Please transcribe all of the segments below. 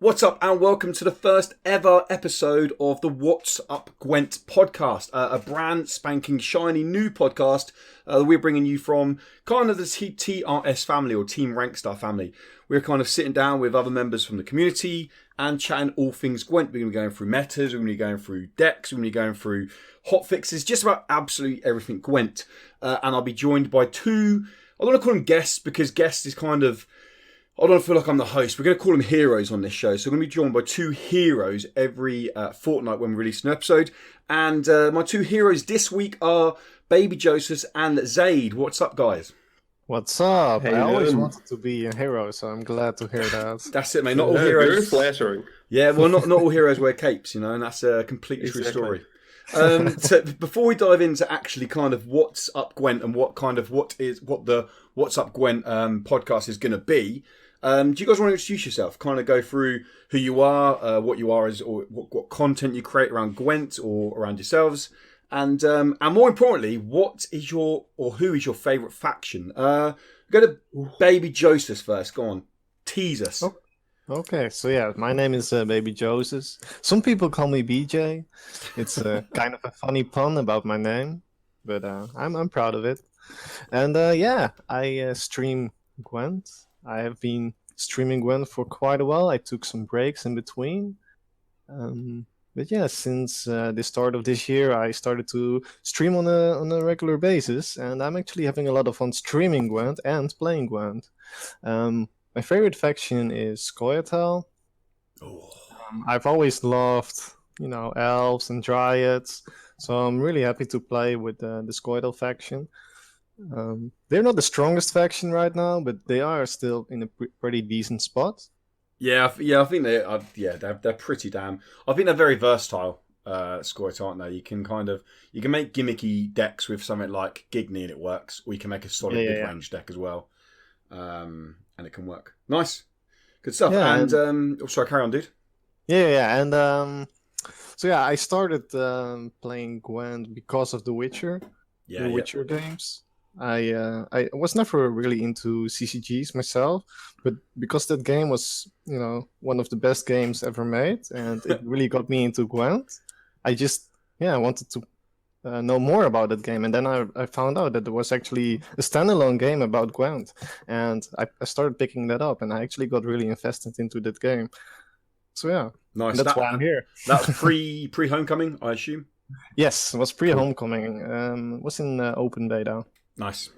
What's up, and welcome to the first ever episode of the What's Up Gwent podcast, a brand spanking shiny new podcast that we're bringing you from kind of the TRS family or Team RankStar family. We're kind of sitting down with other members from the community and chatting all things Gwent. We're going to be going through metas, we're going to be going through decks, we're going to be going through hotfixes, just about absolutely everything Gwent. And I'll be joined by two, I don't want to call them guests because guests is kind of, I don't feel like I'm the host. We're going to call them heroes on this show. So we're going to be joined by two heroes every fortnight when we release an episode. And my two heroes this week are Babyjosus and Zade. What's up, guys? What's up? I always wanted to be a hero, so I'm glad to hear that. That's it, mate. Not all heroes. Very flattering. Yeah, well, not all heroes wear capes, you know, and that's a completely true story. So before we dive into actually kind of what's up Gwent and what the What's Up Gwent podcast is going to be, do you guys want to introduce yourself? Kind of go through who you are, what you are, or what content you create around Gwent or around yourselves, and more importantly, what is your or who is your favourite faction? Go to Babyjosus first. Go on, tease us. Oh. Okay, so yeah, my name is Babyjosus. Some people call me BJ. It's kind of a funny pun about my name, but I'm proud of it. And yeah, I stream Gwent. I have been streaming Gwent for quite a while. I took some breaks in between. But yeah, since the start of this year, I started to stream on a regular basis, and I'm actually having a lot of fun streaming Gwent and playing Gwent. My favorite faction is Scoia'tael. I've always loved, elves and dryads, so I'm really happy to play with the Scoia'tael faction. They're not the strongest faction right now, but they are still in a pretty decent spot. Yeah, I think they are. Yeah, they're pretty damn. I think they're very versatile. Scoia'tael, aren't they? You can make gimmicky decks with something like Gigny and it works, or you can make a solid mid-range deck as well. And it can work. Nice. Good stuff. Yeah, and sorry, carry on, dude. Yeah. And so yeah, I started playing Gwent because of The Witcher. The Witcher games. I was never really into CCGs myself, but because that game was, one of the best games ever made, and it really got me into Gwent, I just wanted to know more about that game, and then I found out that there was actually a standalone game about Gwent, and I started picking that up, and I actually got really invested into that game. So yeah, nice. That's why I'm here. That's pre Homecoming, I assume. Yes, it was pre Homecoming. It was in open beta. Nice.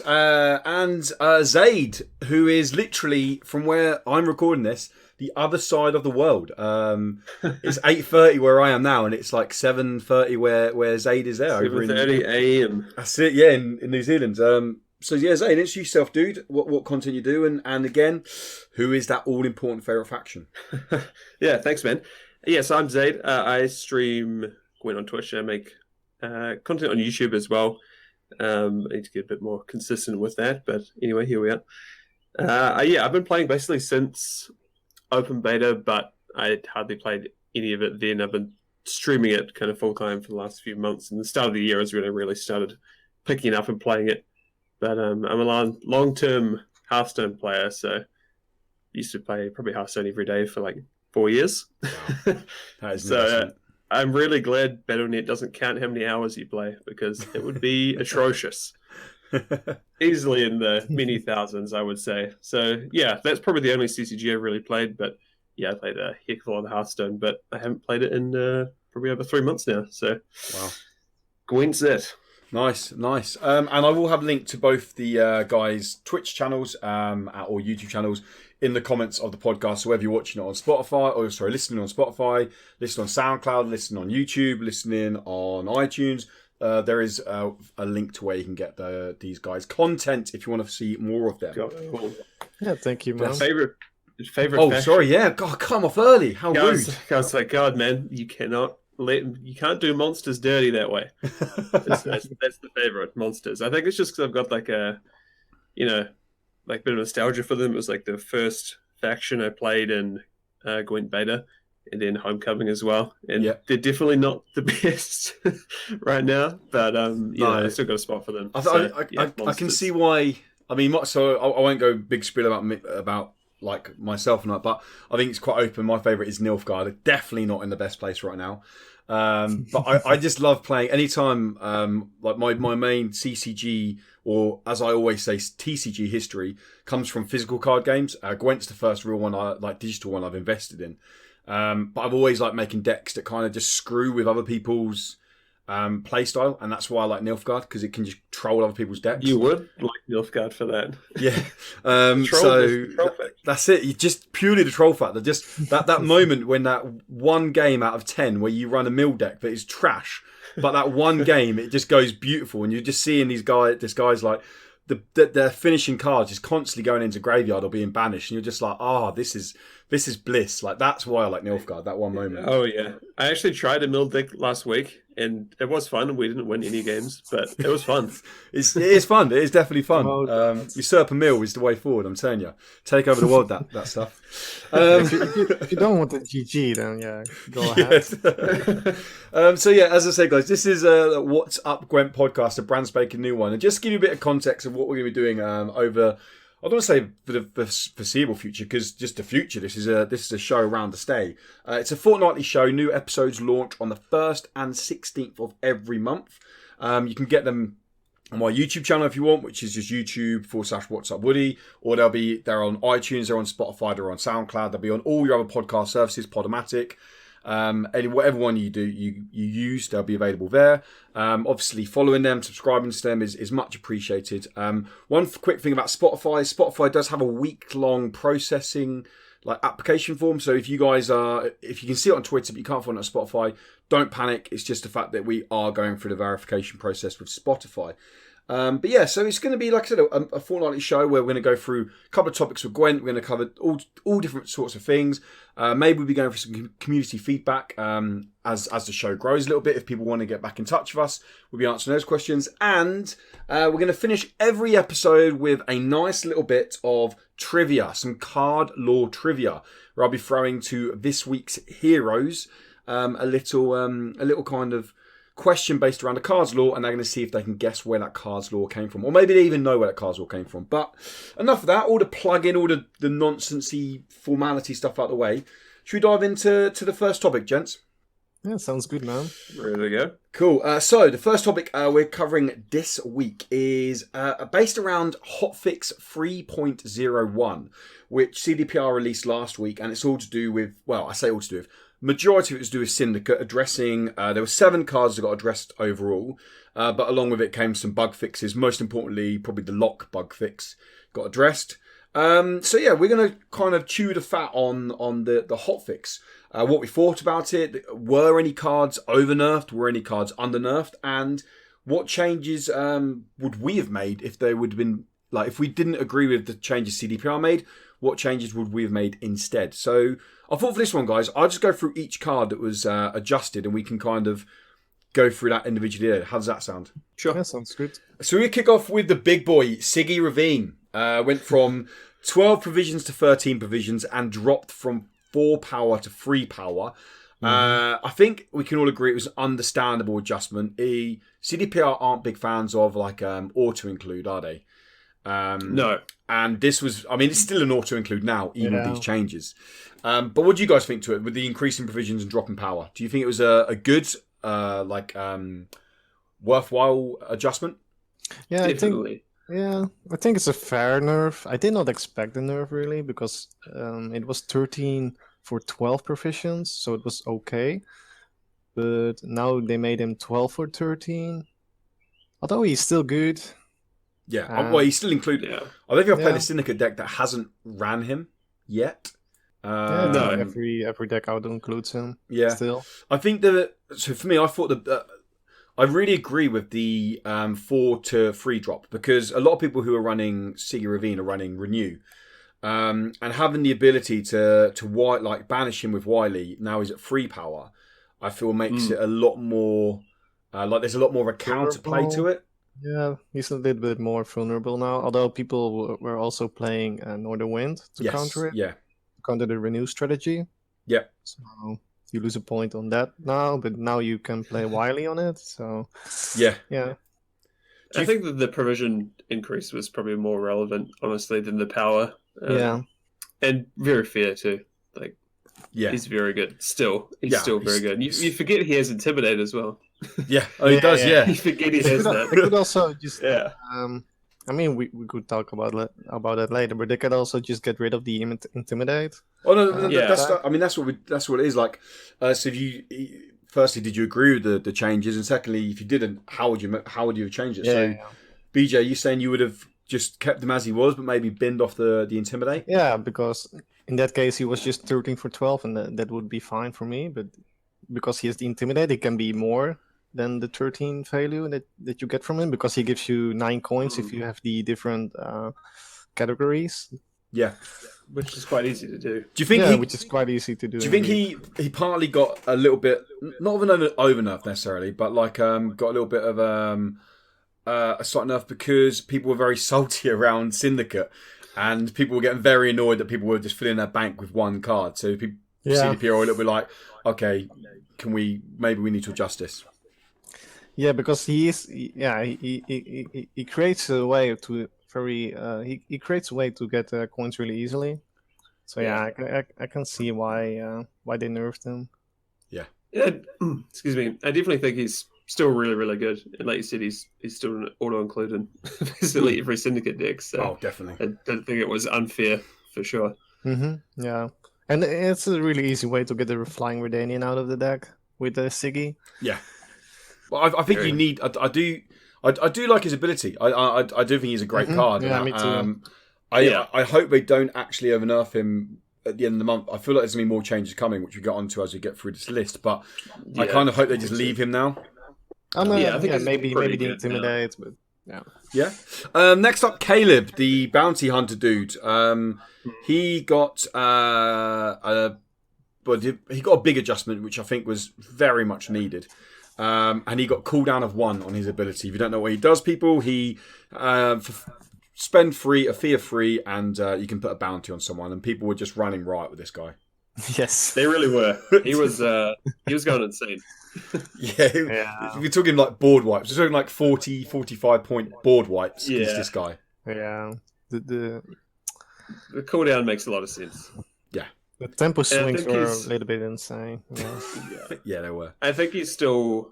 And Zade, who is literally from where I'm recording this, the other side of the world. It's 8:30 where I am now, and it's like 7:30 where Zade is there. 7:30 a.m. That's it, yeah, in New Zealand. So yeah, Zade, introduce yourself, dude. What content you do, and again, who is that all important favourite faction? Yeah, thanks, man. Yes, I'm Zade. I stream Gwent on Twitch. I make content on YouTube as well. I need to get a bit more consistent with that, but anyway, here we are. I've been playing basically since open beta, but I hardly played any of it then. I've been streaming it kind of full time for the last few months, and the start of the year is when I really started picking up and playing it. But I'm a long-term Hearthstone player, so used to play probably Hearthstone every day for like 4 years. Wow. That is so I'm really glad Battle.net doesn't count how many hours you play, because it would be atrocious. Easily in the many thousands, I would say. So yeah, that's probably the only CCG I've really played. But yeah, I played a heck of a lot of Hearthstone, but I haven't played it in probably over 3 months now. So wow, Gwent's it. Nice. And I will have a link to both the guys' Twitch channels or YouTube channels in the comments of the podcast. So whether you're watching it on Spotify, listening on Spotify, listening on Soundcloud, listening on YouTube, listening on iTunes, there is a link to where you can get these guys' content if you want to see more of them. Cool. Yeah, thank you, man. Favorite. Oh, faction? sorry. Yeah, God, come off early. How rude! I was like, God, man, you can't do monsters dirty that way. That's the favorite, monsters. I think it's just because I've got like a, like a bit of nostalgia for them. It was like the first faction I played in Gwent beta, and then Homecoming as well. And they're definitely not the best right now, but I still got a spot for them. I can see why. I mean, so I won't go big spiel about like myself and that, but I think it's quite open. My favourite is Nilfgaard. Definitely not in the best place right now. But I just love playing anytime. Like my main CCG, or as I always say, TCG history comes from physical card games. Gwent's the first real one, digital one I've invested in. But I've always liked making decks that kind of just screw with other people's play style, and that's why I like Nilfgaard, because it can just troll other people's decks. You would like Nilfgaard for that. Yeah. So that's it. You just purely the troll factor. Just that moment when that one game out of 10 where you run a mill deck that is trash, but that one game it just goes beautiful, and you're just seeing this guy's like their finishing cards just constantly going into graveyard or being banished, and you're just like, this is bliss. Like, that's why I like Nilfgaard, that one moment. Oh yeah, I actually tried a mill deck last week, and it was fun. We didn't win any games, but it was fun. It is fun. It is definitely fun. Usurp a mill is the way forward. I'm telling you, take over the world. That stuff. If you don't want the GG, then yeah, go ahead. So yeah, as I say, guys, this is a What's Up Gwent podcast, a brand spanking new one, and just to give you a bit of context of what we're going to be doing over. I don't want to say for the foreseeable future, because just the future. This is a show around to stay. It's a fortnightly show. New episodes launch on the 1st and 16th of every month. You can get them on my YouTube channel if you want, which is just YouTube/What's Up Woody, or they're on iTunes, they're on Spotify, they're on Soundcloud, they'll be on all your other podcast services, Podomatic. And whatever one you use, they'll be available there. Obviously, following them, subscribing to them is much appreciated. One quick thing about Spotify does have a week-long processing application form. So if you guys if you can see it on Twitter but you can't find it on Spotify, don't panic. It's just the fact that we are going through the verification process with Spotify. But yeah, so it's going to be, like I said, a fortnightly show where we're going to go through a couple of topics with Gwent. We're going to cover all different sorts of things. Maybe we'll be going for some community feedback as the show grows a little bit. If people want to get back in touch with us, we'll be answering those questions. And we're going to finish every episode with a nice little bit of trivia, some card lore trivia, where I'll be throwing to this week's heroes a little kind of question based around the cards lore, and they're going to see if they can guess where that cards lore came from, or maybe they even know where that cards lore came from. But enough of that, all the plug-in, all the nonsensy formality stuff out of the way. Should we dive into the first topic, gents? Yeah, sounds good, man. Ready to go? Cool. So the first topic we're covering this week is based around hotfix 3.01, which CDPR released last week, and it's all to do with, well, I say all to do with, majority of it was to do with Syndicate addressing. There were 7 cards that got addressed overall, but along with it came some bug fixes. Most importantly, probably the lock bug fix got addressed. So yeah, we're going to kind of chew the fat on the hotfix. What we thought about it. Were any cards over nerfed? Were any cards under nerfed? And what changes would we have made if they would have been, like, if we didn't agree with the changes CDPR made? What changes would we have made instead? So I thought for this one, guys, I'll just go through each card that was adjusted, and we can kind of go through that individually. How does that sound? Sure. That sounds good. So we kick off with the big boy, Siggy Ravine. Went from 12 provisions to 13 provisions and dropped from 4 power to 3 power. I think we can all agree it was an understandable adjustment. CDPR aren't big fans of auto-include, are they? No. And this was, I mean, it's still an auto-include now, even with these changes. But what do you guys think to it with the increase in provisions and drop in power? Do you think it was a good, worthwhile adjustment? Yeah, Definitely. I think it's a fair nerf. I did not expect the nerf, really, because it was 13 for 12 provisions, so it was okay. But now they made him 12 for 13. Although he's still good. Yeah, well, he's still included. Yeah. I don't think I've played a Syndicate deck that hasn't ran him yet. No, every deck out includes him. Yeah, still. I think so for me, I thought I really agree with the 4 to 3 drop, because a lot of people who are running Siggy Ravine are running Renew, and having the ability to banish him with Wily. Now he's at 3 power. I feel makes it a lot more there's a lot more of a counterplay to it. Yeah, he's a little bit more vulnerable now. Although people were also playing Northern Wind to counter it. Yeah, counter the Renew strategy. Yeah. So you lose a point on that now, but now you can play Wily on it. So yeah. I think that the provision increase was probably more relevant, honestly, than the power. and very fair too. Like, Yeah, he's very good. Still, he's Yeah, still very he's- good. You forget he has Intimidate as well. yeah. Oh, he does. Yeah. You forget he They has could, that. they could also just. Yeah. I mean, we could talk about it later, but they could also just get rid of the intimidate. Oh no, Yeah. that's what it is. Like, so if you firstly, did you agree with the changes, and secondly, if you didn't, how would you have changed it? So, BJ, you saying you would have just kept him as he was, but maybe binned off the intimidate? Yeah, because in that case he was just 13 for 12, and that would be fine for me. But because he has the intimidate, it can be more than the 13 value that you get from him, because he gives you 9 coins if you have the different categories. Yeah, Which is quite easy to do. Do you think? Which is quite easy to do. Do you think he partly got a little bit, not of an over nerf necessarily, but like got a little bit of a slight nerf because people were very salty around Syndicate, and people were getting very annoyed that people were just filling their bank with one card. So people CDP are a little bit like, okay, maybe we need to adjust this. Yeah, because he creates a way to he creates a way to get coins really easily. So I can see why they nerfed him. Yeah, excuse me. I definitely think he's still really, really good. And like you said, he's still an auto-include in basically every Syndicate deck. So definitely. I don't think it was unfair for sure. Mm-hmm. Yeah, and it's a really easy way to get the Flying Redanian out of the deck with the Siggy. Yeah. Well, I think you need. I do like his ability. I do think he's a great card. Yeah, me too. I hope they don't actually overnerf him at the end of the month. I feel like there's going to be more changes coming, which we get onto as we get through this list. But I kind of hope they just leave him now. I think maybe the intimidate, but yeah. Next up, Caleb, the bounty hunter dude. He got he got a big adjustment, which I think was very much needed. And he got cooldown of 1 on his ability. If you don't know what he does, people, he spend free, a fee of free, and you can put a bounty on someone. And people were just running riot with this guy. Yes, they really were. He was going insane. We're talking like board wipes. We're talking like 40, 45 point board wipes against this guy. Yeah, the cooldown makes a lot of sense. Yeah. The tempo swings were a little bit insane. Yeah, they were. I think he's still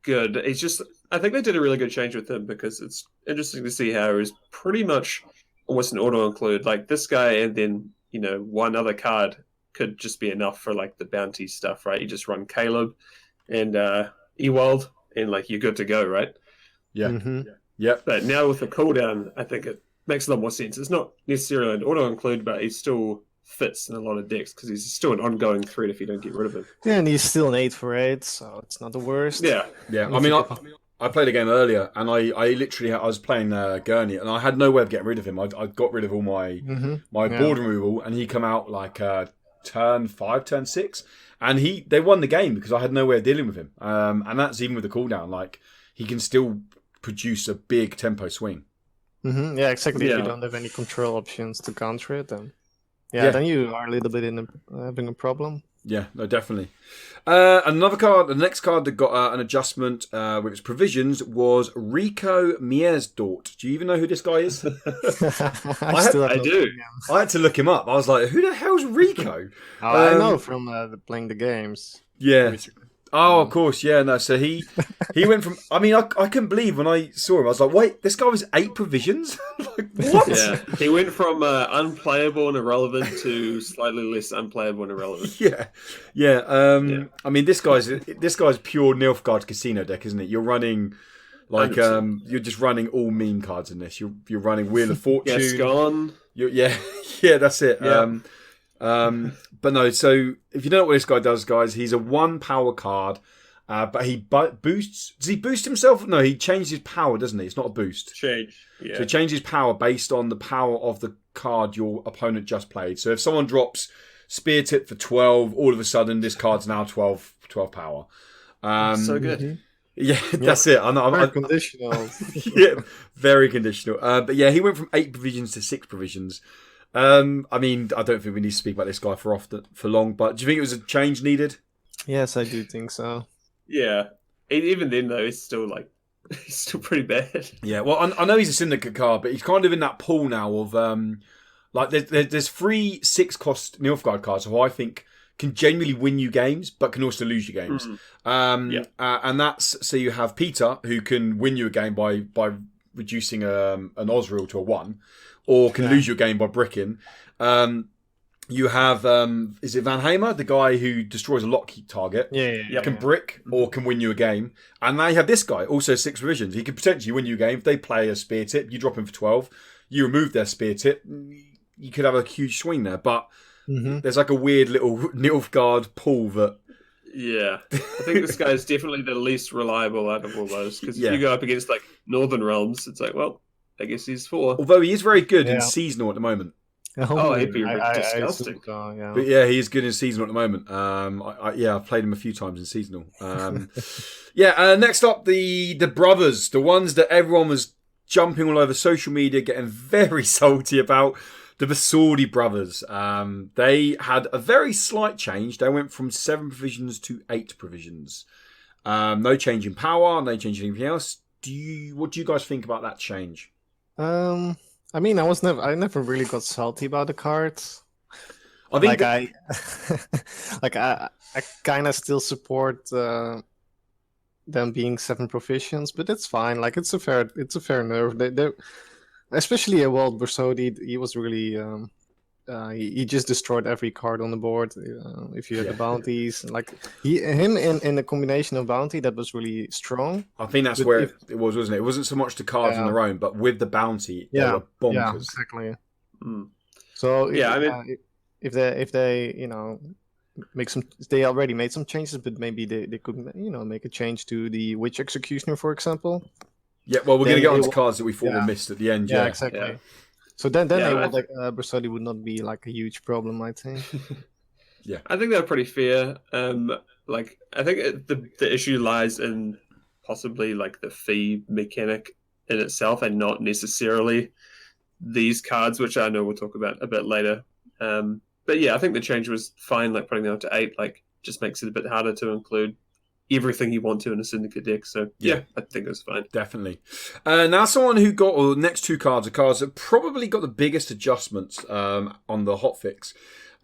good. I think they did a really good change with him, because it's interesting to see how he's pretty much almost an auto-include. Like, this guy and then, one other card could just be enough for, like, the bounty stuff, right? You just run Caleb and Ewald, and, like, you're good to go, right? Yeah. Mm-hmm. Yep. But now with the cooldown, I think it makes a lot more sense. It's not necessarily an auto-include, but he still fits in a lot of decks because he's still an ongoing threat if you don't get rid of him. Yeah, and he's still an 8 for 8, so it's not the worst. Yeah. I mean, I played a game earlier, and I was playing Gurney, and I had no way of getting rid of him. I got rid of all my board removal, and he come out like turn 5, turn 6, and they won the game because I had no way of dealing with him. And that's even with the cooldown. Like, he can still produce a big tempo swing. Mm-hmm. Yeah, exactly. If you don't have any control options to counter it, then then you are a little bit having a problem. Yeah, no, definitely. The next card that got an adjustment with its provisions was Rico Miersdort. Do you even know who this guy is? I do. I had to look him up. I was like, who the hell's Rico? I know from playing the games. Yeah. Oh, of course, yeah. No, so he went from. I mean, I couldn't believe when I saw him. I was like, wait, this guy was 8 provisions. Like, what? Yeah, he went from unplayable and irrelevant to slightly less unplayable and irrelevant. Yeah. I mean, this guy's pure Nilfgaard casino deck, isn't it? You're running like you're just running all meme cards in this. You're running Wheel of Fortune. Gascon. Yeah, that's it. Yeah. But no, so if you don't know what this guy does, guys, he's a 1 power card, but he boosts. Does he boost himself? No, he changes his power, doesn't he? It's not a boost. Change. Yeah. So he changes power based on the power of the card your opponent just played. So if someone drops Spear Tip for 12, all of a sudden this card's now 12 power. So good. Yeah, that's it. Very conditional. Yeah, very conditional. But yeah, he went from 8 provisions to 6 provisions. I mean, I don't think we need to speak about this guy for long, but do you think it was a change needed? Yes, I do think so. Yeah. Even then, though, he's still pretty bad. Yeah, well, I know he's a Syndicate card, but he's kind of in that pool now of Like there's 3 6-cost Nilfgaard cards who I think can genuinely win you games, but can also lose you games. And that's, so you have Peter, who can win you a game by reducing an Osriel to a 1, or can lose you a game by bricking. You have, is it Van Hamer, the guy who destroys a lockkeep target? Can brick or can win you a game. And now you have this guy, also 6 revisions. He could potentially win you a game if they play a spear tip. You drop him for 12. You remove their spear tip. You could have a huge swing there. But there's like a weird little Nilfgaard pool that... Yeah. I think this guy is definitely the least reliable out of all those. Because if you go up against like Northern Realms, it's like, well, I guess he's 4. Although he is very good in seasonal at the moment. He'd be disgusting. But yeah, he's good in seasonal at the moment. I've played him a few times in seasonal. Next up, the brothers, the ones that everyone was jumping all over social media, getting very salty about, the Basordi brothers. They had a very slight change. They went from 7 provisions to 8 provisions. No change in power, no change in anything else. What do you guys think about that change? I mean, I never really got salty about the cards. I think I kind of still support them being 7 provisions, but it's fine. Like it's a fair nerf. They especially a Walt Bersodi, he was really he just destroyed every card on the board. If you had the bounties, like him in a combination of bounty, that was really strong. I think that's where it was, wasn't it? It wasn't so much the cards on their own, but with the bounty, they were bonkers. Yeah, exactly. So if they make some, they already made some changes, but maybe they could make a change to the Witch Executioner, for example. Yeah, well, we're going to get onto cards that we thought were missed at the end. Yeah, exactly. Yeah. So then they would Bersodi would not be like a huge problem, I think. I think they're pretty fair. I think the issue lies in possibly like the fee mechanic in itself, and not necessarily these cards, which I know we'll talk about a bit later. But yeah, I think the change was fine. Like putting them up to 8, like just makes it a bit harder to include everything you want to in a Syndicate deck. So yeah, I think it was fine. Definitely. Now someone who got, the next 2 cards are cards that probably got the biggest adjustments on the hotfix.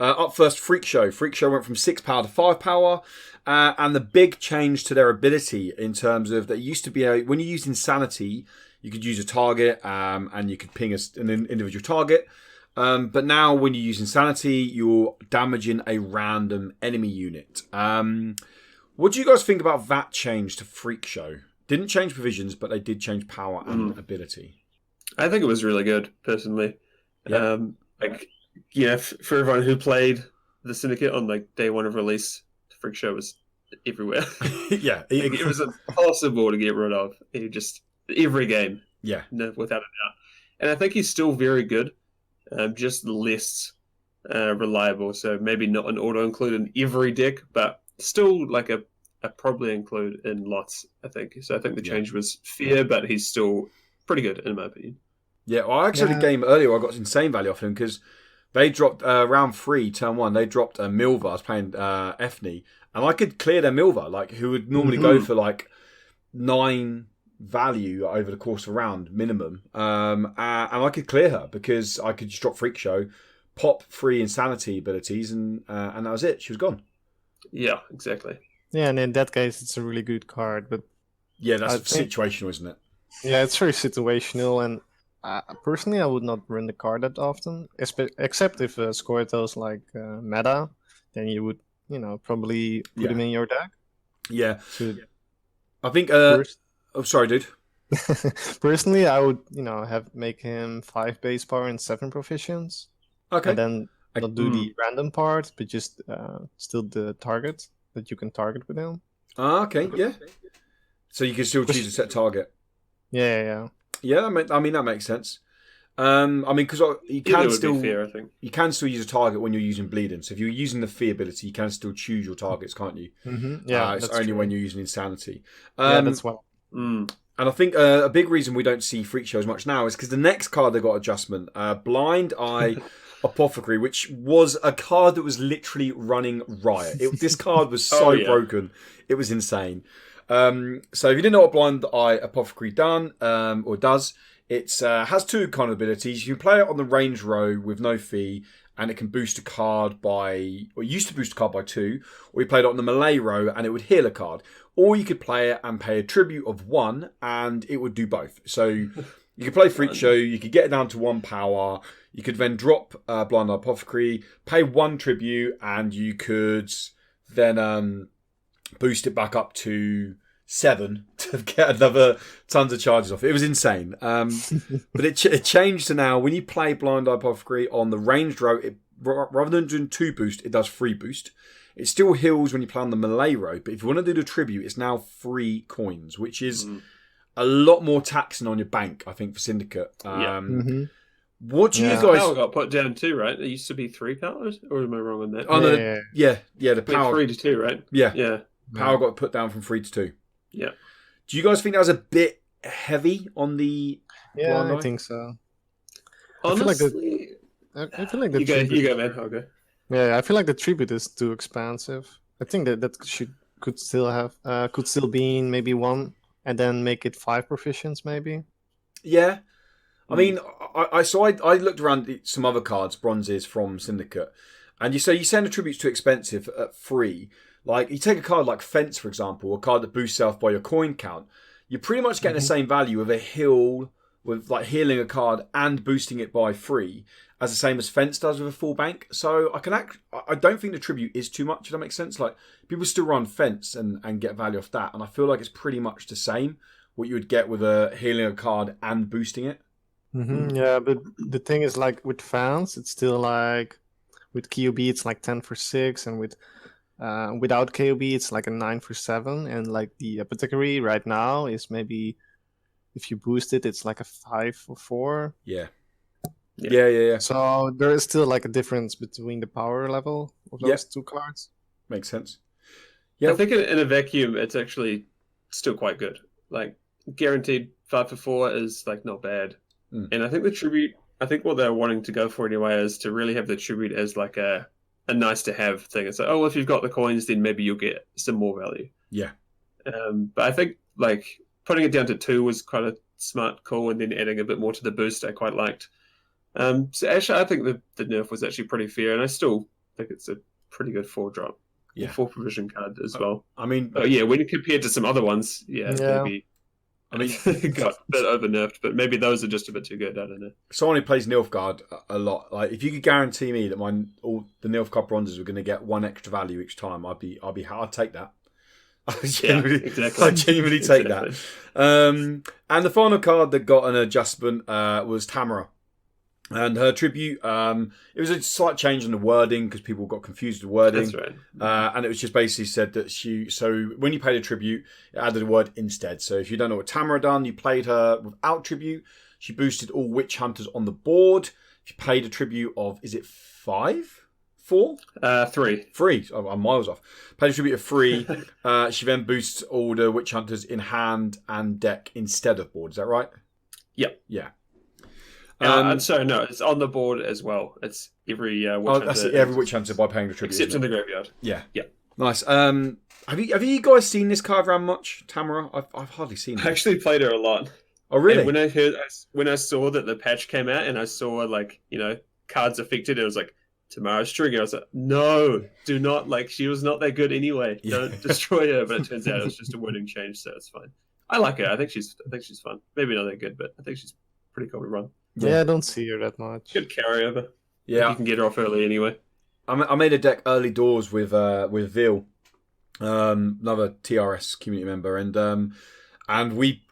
Up first, Freak Show. Freak Show went from 6 power to 5 power. And the big change to their ability in terms of, that used to be, when you used Insanity, you could use a target and you could ping an individual target. But now when you use Insanity, you're damaging a random enemy unit. What do you guys think about that change to Freak Show? Didn't change provisions, but they did change power and ability. I think it was really good, personally. Yeah. For everyone who played the Syndicate on like day 1 of release, Freak Show was everywhere. It was impossible to get rid of. He just every game. Yeah, without a doubt. And I think he's still very good, just less reliable. So maybe not an auto include in every deck, but still like a probably include in lots, I think. So I think the change was fair, but he's still pretty good in my opinion. Yeah, well, I actually had a game earlier. I got insane value off him because they dropped round 3, turn 1. They dropped a Milva. I was playing Efni, and I could clear their Milva, like who would normally go for like 9 value over the course of a round minimum, and I could clear her because I could just drop Freak Show, pop 3 Insanity abilities, and that was it. She was gone. Yeah, exactly. Yeah, and in that case, it's a really good card. But yeah, that's situational, isn't it? Yeah, it's very situational, and personally, I would not run the card that often, except if Squirtle's like meta, then you would, probably put him in your deck. Yeah. I think. Sorry, dude. Personally, I would, make him 5 base power and 7 proficients. Okay. And then not do the random part, but just still the target that you can target with him. Okay, yeah. So you can still choose a set target. Yeah. Yeah, that makes sense. Because you can still fair, I think. You can still use a target when you're using bleeding. So if you're using the fee ability, you can still choose your targets, can't you? Mm-hmm. Yeah, it's only when you're using insanity. That's what. And I think a big reason we don't see Freak Show as much now is because the next card they got adjustment, Blind Eye Apothecary, which was a card that was literally running riot. This card was so broken, it was insane. So if you didn't know what Blind Eye Apothecary does, It has two kind of abilities. You can play it on the range row with no fee, and it can boost a card it used to boost a card by 2, or you played it on the melee row and it would heal a card. Or you could play it and pay a tribute of 1 and it would do both. So you could play Freak Show, you could get it down to 1 power, you could then drop Blind Apothecary, pay 1 tribute, and you could then boost it back up to 7 to get another tons of charges off. It was insane. But it changed to now, when you play Blind Apothecary on the ranged row, rather than doing 2 boost, it does 3 boost. It still heals when you play on the melee row, but if you want to do the tribute, it's now 3 coins, which is a lot more taxing on your bank, I think, for Syndicate. What do you guys... Power got put down too, right? It used to be 3 powers, or am I wrong on that? Oh, no, yeah, the power... 3 to 2, right? Yeah. Power got put down from 3 to 2. Yeah. Do you guys think that was a bit heavy on the... Yeah, I think so. Honestly... I feel like the you go, man. I'll go. Yeah, I feel like the tribute is too expansive. I think that could still be in maybe 1 and then make it 5 proficients maybe. Yeah. I mean, I looked around some other cards, bronzes from Syndicate, and you send the tributes too expensive at 3. Like, you take a card like Fence, for example, a card that boosts self by your coin count. You're pretty much getting the same value of a heal, with like healing a card and boosting it by 3, as the same as Fence does with a full bank. So I don't think the tribute is too much, if that makes sense. Like, people still run Fence and get value off that, and I feel like it's pretty much the same, what you would get with a healing a card and boosting it. Yeah, but the thing is, like, with Fence, it's still like, with KOB it's like 10 for 6, and without KOB it's like a 9 for 7, and like the Apothecary right now is maybe, if you boost it, it's like a 5 for 4. Yeah. So there is still like a difference between the power level of those 2 cards. Makes sense. Yeah, I think in a vacuum, it's actually still quite good. Like, guaranteed 5 for 4 is like not bad. And I think the tribute, what they're wanting to go for anyway is to really have the tribute as like a nice to have thing. It's like, oh, if you've got the coins, then maybe you'll get some more value. Yeah. But I think like putting it down to 2 was quite a smart call, and then adding a bit more to the boost I quite liked. So actually, I think the nerf was actually pretty fair, and I still think it's a pretty good 4-drop. Yeah. 4 provision card as well. I mean... when you compare it to some other ones, maybe... I mean, it got a bit over nerfed, but maybe those are just a bit too good. I don't know. Someone who plays Nilfgaard a lot, like, if you could guarantee me that all the Nilfgaard bronzes were going to get 1 extra value each time, I'd take that. I'd genuinely take that. And the final card that got an adjustment was Tamara. And her tribute, it was a slight change in the wording because people got confused with wording. That's right. And it was just basically said that so when you paid a tribute, it added a word instead. So if you don't know what Tamara done, you played her without tribute. She boosted all witch hunters on the board. If you paid a tribute of, is it 5? 4? 3. 3. Oh, I'm miles off. Paid a tribute of 3. She then boosts all the witch hunters in hand and deck instead of board. Is that right? Yep. Yeah. So no, it's on the board as well. It's every witch hunter. That's it. Every witch hunter by paying the tribute, except in the graveyard. Yeah. Yeah. Nice. Have you guys seen this card around much, Tamara? I've hardly seen it. I actually played her a lot. Oh really? And when I saw that the patch came out and I saw like cards affected, it was like Tamara's trigger. I was like, no, do not, like, she was not that good anyway. Don't destroy her. But it turns out it was just a wording change, so it's fine. I like her. I think she's fun. Maybe not that good, but I think she's pretty cool to run. Yeah, I don't see her that much. Good carryover. Yeah, you can get her off early anyway. I made a deck early doors with Vil, another TRS community member, and we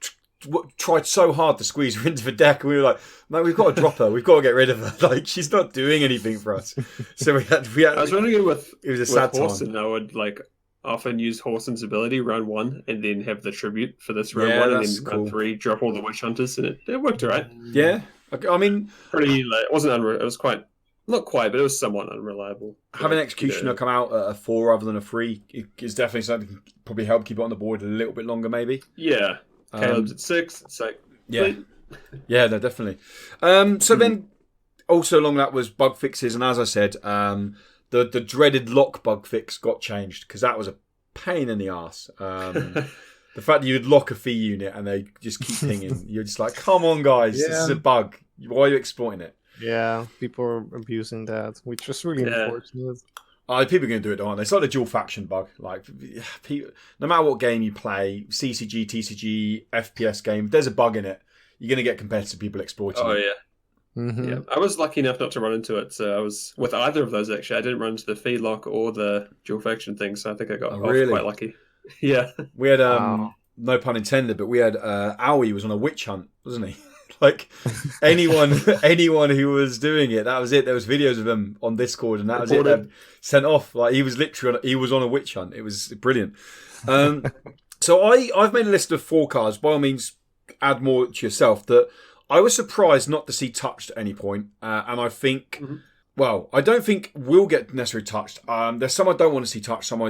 tried so hard to squeeze her into the deck, and we were like, "Man, we've got to drop her. We've got to get rid of her. Like, she's not doing anything for us." So we had. I was running it with. It was a sad Horson. time. I would often use Horson's ability round 1 and then have the tribute for this round 1, and then round 3 drop all the witch hunters, and it worked alright. Yeah, I mean, pretty. It wasn't it was quite, not quite, but it was somewhat unreliable. Having Executioner come out at a 4 rather than a 3 is definitely something that can probably help keep it on the board a little bit longer, maybe. Yeah, Caleb's at 6. It's like yeah, no, definitely. So then, also along that was bug fixes, and as I said, the dreaded lock bug fix got changed because that was a pain in the arse. The fact that you'd lock a fee unit and they just keep pinging, you're just like, come on, guys, this is a bug. Why are you exploiting it? Yeah, people are abusing that, which is really unfortunate. People are going to do it, aren't they? It's like the dual faction bug. Like, people, no matter what game you play, CCG, TCG, FPS game, if there's a bug in it, you're going to get competitive people exploiting it. Oh, yeah. I was lucky enough not to run into it, so I was with either of those, actually. I didn't run into the feed lock or the dual faction thing, so I think I got off quite lucky. Yeah. We had, no pun intended, but we had, Owie was on a witch hunt, wasn't he? Like, anyone who was doing it, that was it. There was videos of him on Discord, and that was it. They'd sent off. Like, he was literally on a witch hunt. It was brilliant. So I've made a list of 4 cards. By all means, add more to yourself. That I was surprised not to see touched at any point, and I think, well, I don't think will get necessarily touched. There's some I don't want to see touched, some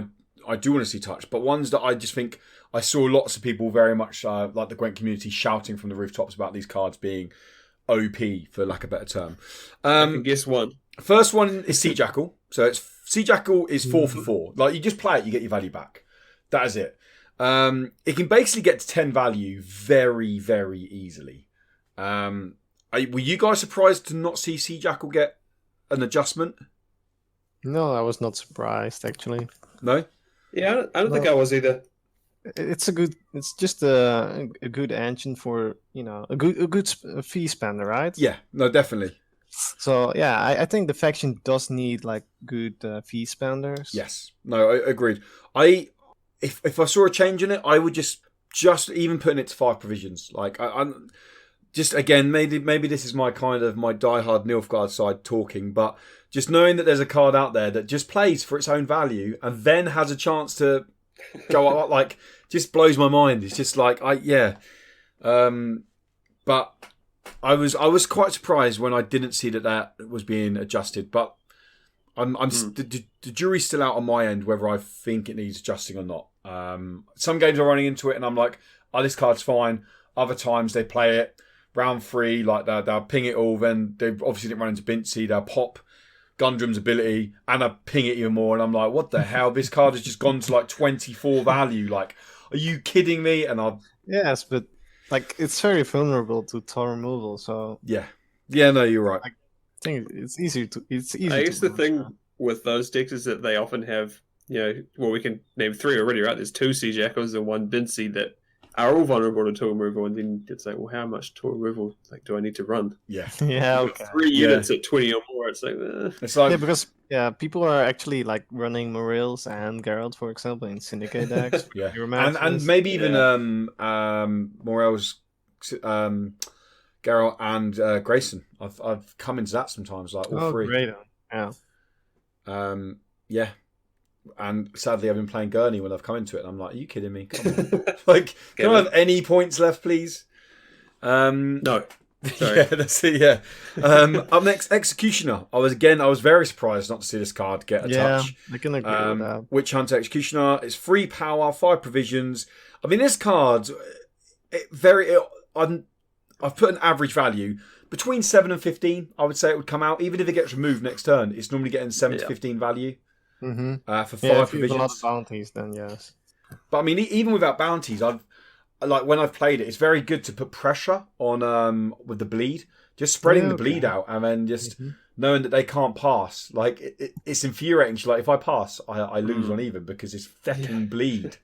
I do want to see touched, but ones that I just think I saw lots of people very much like the Gwent community shouting from the rooftops about these cards being OP, for lack of a better term. I can guess one. First one is Sea Jackal. So it's Sea Jackal is 4 for 4. Like, you just play it, you get your value back. That is it. It can basically get to 10 value very, very easily. Were you guys surprised to not see Sea Jackal get an adjustment? No, I was not surprised, actually. No? Yeah, I don't think I was either. It's just a good engine for, a good fee spender, right? Yeah, no, definitely. So yeah, I think the faction does need like good fee spenders. Yes, no, I agreed. If I saw a change in it, I would just even putting it to 5 provisions. Like, I'm just, again, maybe this is my diehard Nilfgaard side talking, but just knowing that there's a card out there that just plays for its own value and then has a chance to go up, like, just blows my mind. It's just like, but I was quite surprised when I didn't see that was being adjusted, but the jury's still out on my end whether I think it needs adjusting or not. Some games are running into it and I'm like, oh, this card's fine. Other times they play it round 3, like they'll ping it all, then they obviously didn't run into Bincy, they'll pop Gundram's ability and I ping it even more, and I'm like, what the hell? This card has just gone to like 24 value. Like, are you kidding me? And yes, but like, it's very vulnerable to Tor removal, so yeah, no, you're right. I think it's easy. I guess the thing with those decks is that they often have, we can name 3 already, right? There's 2 Sea Jackals and 1 Bincy that are all vulnerable to tool removal, and then it's like, well, how much tool removal do I need to run? Yeah, okay. 3 units at 20 or more. It's like, it's like, because people are actually like running Morils and Geralt, for example, in Syndicate decks. Yeah, and maybe even Morels, Geralt and Grayson. I've come into that sometimes, like all 3. Great. Yeah. Yeah. And sadly, I've been playing Gurney when I've come into it, and I'm like, are you kidding me? Come on. Like, can I have any points left, please? No. Sorry. Yeah, that's it, yeah. Up next, Executioner. I was very surprised not to see this card get a touch. I can agree with that. Witch Hunter Executioner. It's 3 power, 5 provisions. I mean, this card, I've put an average value. Between 7 and 15, I would say it would come out. Even if it gets removed next turn, it's normally getting 7 to 15 value. Mm-hmm. For 5 provisions. If you have a lot of bounties, then yes. But I mean, even without bounties, when I've played it, it's very good to put pressure on with the bleed, just spreading the bleed out, and then just knowing that they can't pass. Like, it's infuriating. Like, if I pass, I lose on even because it's feckin' bleed.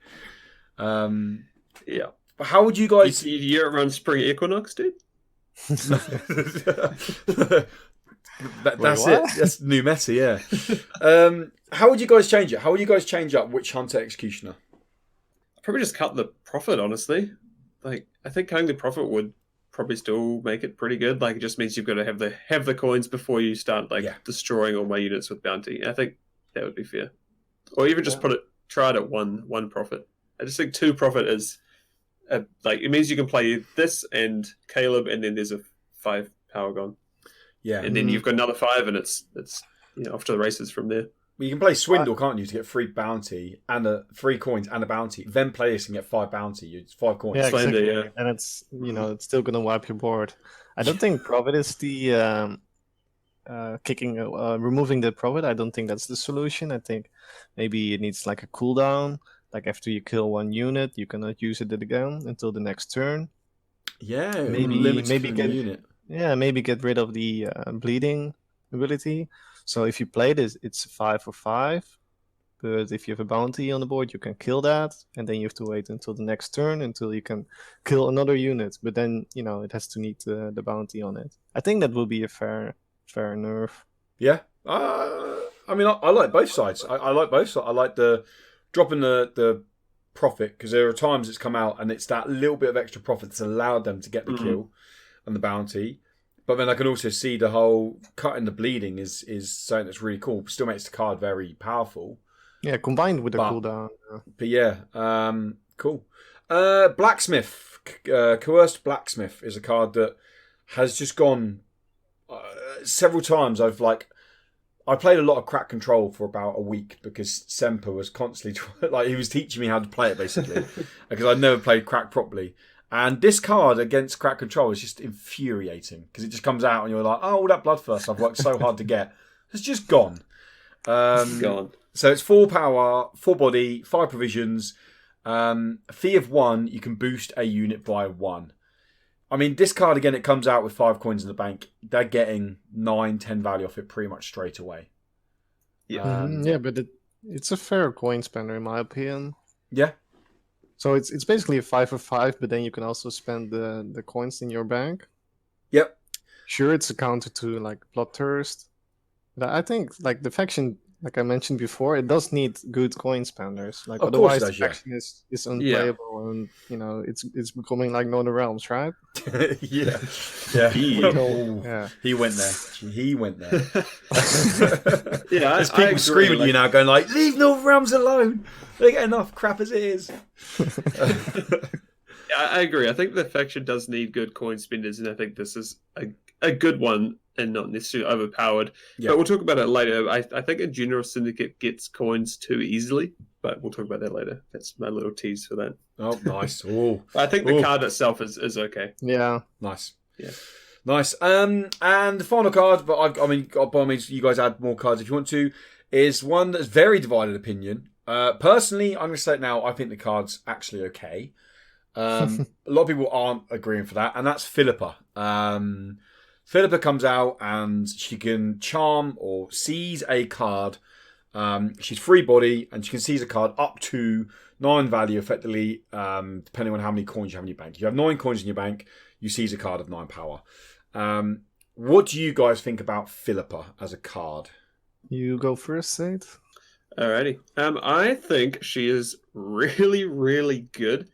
Yeah. But how would you guys? You don't run Spring Equinox, dude? That's it. That's new meta, yeah. How would you guys change it? How would you guys change up Witch Hunter Executioner? I'd probably just cut the profit, honestly. Like, I think cutting the profit would probably still make it pretty good. Like, it just means you've got to have the coins before you start destroying all my units with bounty. I think that would be fair. Or even just try it at one profit. I just think 2 profit is it means you can play this and Caleb, and then there's a 5 power gone. Yeah, and then you've got another 5, and it's off to the races from there. Well, you can play Swindle, can't you, to get 3 bounty and 3 coins and a bounty. Then play this and get 5 bounty. It's 5 coins. Yeah, exactly. And it's it's still gonna wipe your board. I don't think profit is the removing the profit. I don't think that's the solution. I think maybe it needs like a cooldown like after you kill one unit, you cannot use it again until the next turn. Yeah, Maybe unit. maybe get rid of the bleeding ability. So if you play this, it's 5 for 5. But if you have a bounty on the board, you can kill that, and then you have to wait until the next turn until you can kill another unit. But then it has to need the bounty on it. I think that will be a fair nerf. Yeah. I mean, I like both sides. I like both sides. I like the dropping the profit, because there are times it's come out and it's that little bit of extra profit that's allowed them to get the kill and the bounty. But then I can also see the whole cutting the bleeding is something that's really cool. Still makes the card very powerful. Yeah, combined with the cooldown. But yeah, cool. Blacksmith, Coerced Blacksmith is a card that has just gone several times. I played a lot of Crack Control for about a week because Semper was constantly he was teaching me how to play it basically because I'd never played Crack properly. And this card against Crack Control is just infuriating because it just comes out and you're like, oh, all that Bloodthirst I've worked so hard to get, it's just gone. Gone. So it's 4 power, 4 body, 5 provisions. Fee of 1, you can boost a unit by 1. I mean, this card, again, it comes out with 5 coins in the bank. They're getting 9, 10 value off it pretty much straight away. Yeah, yeah, but it's a fair coin spender in my opinion. Yeah. So it's basically a 5 for 5, but then you can also spend the coins in your bank. Yep. Sure, it's a counter to like Bloodthirst. But I think like the faction, like I mentioned before, it does need good coin spenders. Like Of otherwise course it does, the faction is unplayable, and it's becoming like Northern Realms, right? Yeah. He went there. He went there. Yeah, there's people screaming at you now, going like, "Leave Northern Realms alone. They get enough crap as it is." I agree. I think the faction does need good coin spenders, and I think this is a good one and not necessarily overpowered. Yeah. But we'll talk about it later. I think a general syndicate gets coins too easily, but we'll talk about that later. That's my little tease for that. Oh, nice. Oh, I think the card itself is okay. Yeah. Nice. Yeah. Nice. And the final card, but I mean, by all means, you guys add more cards if you want to, is one that's very divided opinion. Personally, I'm going to say it now, I think the card's actually okay. A lot of people aren't agreeing for that, and that's Philippa. Philippa comes out and she can charm or seize a card. She's free body and she can seize a card up to 9 value, effectively, depending on how many coins you have in your bank. If you have 9 coins in your bank, you seize a card of 9 power. What do you guys think about Philippa as a card? You go first, Zade. Alrighty. I think she is really, really good.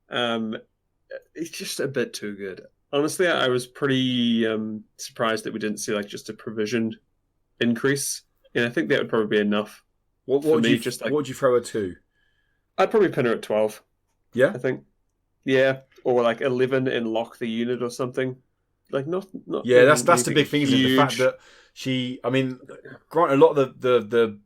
It's just a bit too good. Honestly, I was pretty surprised that we didn't see like just a provision increase, and I think that would probably be enough. What would you throw her to? I'd probably pin her at 12. Yeah, I think. Yeah, or like 11 and lock the unit or something. Like not. Yeah, that's the big thing. Isn't it? The fact that she, I mean, granted, a lot of the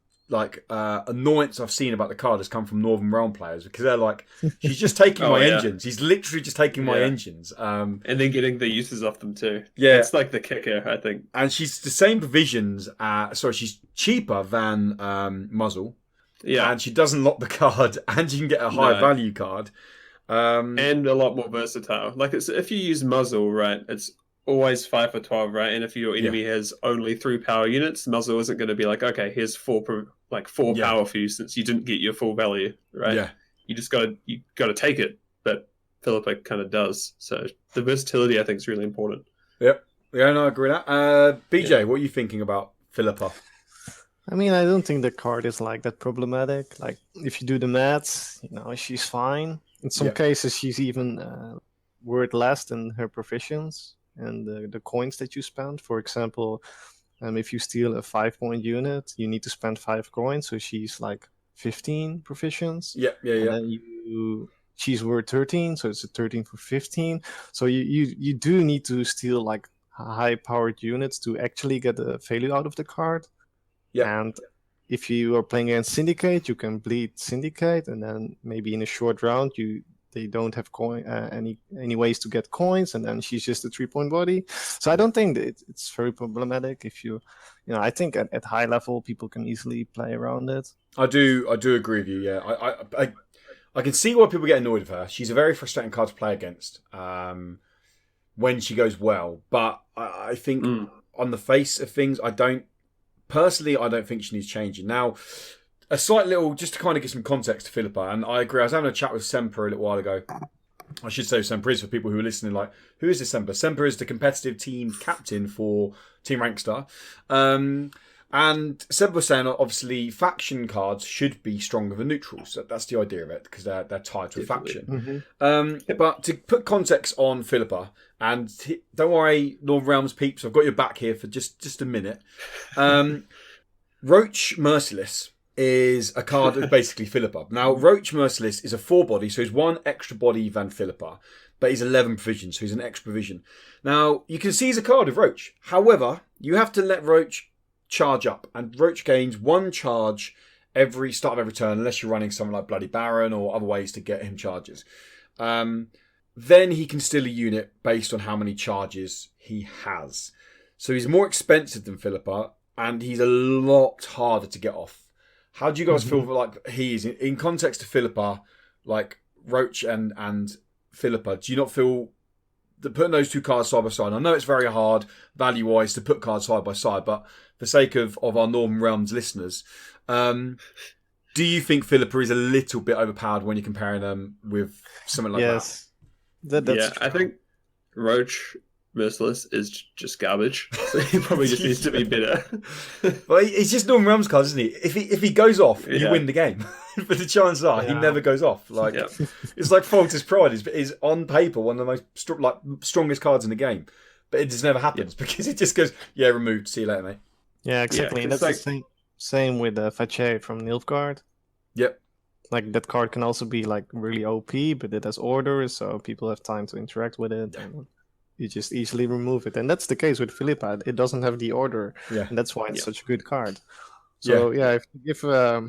annoyance I've seen about the card has come from Northern Realm players because they're like, she's just taking my engines. He's literally just taking my engines. And then getting the uses off them too. Yeah. It's like the kicker, I think. And she's the same provisions. She's cheaper than Muzzle. Yeah. And she doesn't lock the card and you can get a high value card. And a lot more versatile. Like if you use Muzzle, right, it's always 5 for 12, right? And if your enemy has only 3 power units, Muzzle isn't going to be like, okay, here's 4 power for you since you didn't get your full value, right? Yeah. You just got to take it, but Philippa kind of does. So the versatility, I think, is really important. Yep. Yeah, no, I agree with that. BJ, what are you thinking about Philippa? I mean, I don't think the card is like that problematic. Like, if you do the maths, she's fine. In some cases, she's even worth less than her provisions and the coins that you spend. For example, if you steal a 5-point unit, you need to spend 5 coins, so she's like 15 provisions. Yeah. And then she's worth 13, so it's a 13 for 15. So you do need to steal like high-powered units to actually get the value out of the card. Yeah. And if you are playing against Syndicate, you can bleed Syndicate, and then maybe in a short round they don't have any ways to get coins, and then she's just a 3-point body. So I don't think that it's very problematic. If I think at high level people can easily play around it. I do agree with you. Yeah, I can see why people get annoyed with her. She's a very frustrating card to play against when she goes well. But I think on the face of things, I don't think she needs changing. Now, a slight little, just to kind of give some context to Philippa, and I agree. I was having a chat with Semper a little while ago. I should say Semper is for people who are listening. Like, who is this Semper? Semper is the competitive team captain for Team RankStar. And Seb was saying, obviously, faction cards should be stronger than neutrals. So that's the idea of it, because they're tied to a faction. But to put context on Philippa, and don't worry, Northern Realms peeps, I've got your back here for just a minute. Roach Merciless is a card of basically Philippa. Now, Roach Merciless is a 4-body, so he's 1 extra body than Philippa, but he's 11 provision, so he's an extra provision. Now, you can see he's a card of Roach. However, you have to let Roach charge up, and Roach gains 1 charge every start of every turn, unless you're running something like Bloody Baron or other ways to get him charges. Then he can steal a unit based on how many charges he has. So he's more expensive than Philippa, and he's a lot harder to get off. How do you guys feel like he is in context to Philippa, like Roach and Philippa? Do you not feel that putting those 2 cards side by side? I know it's very hard value-wise to put cards side by side, but for the sake of our Northern Realms listeners, do you think Philippa is a little bit overpowered when you're comparing them with something like that? That's true. I think Roach Merciless is just garbage, so he probably just needs to be better. Well, he's just Northern Realms cards, isn't he? If he goes off, you win the game. But the chances are he never goes off. Like it's like Falter's Pride is on paper one of the most strongest cards in the game, but it just never happens because it just goes removed. See you later, mate. Yeah, exactly. And that's like the same with Fache from Nilfgaard. Yep. Like that card can also be like really OP, but it has orders, so people have time to interact with it. And you just easily remove it, and that's the case with Philippa. It doesn't have the order, and that's why it's such a good card. So if you give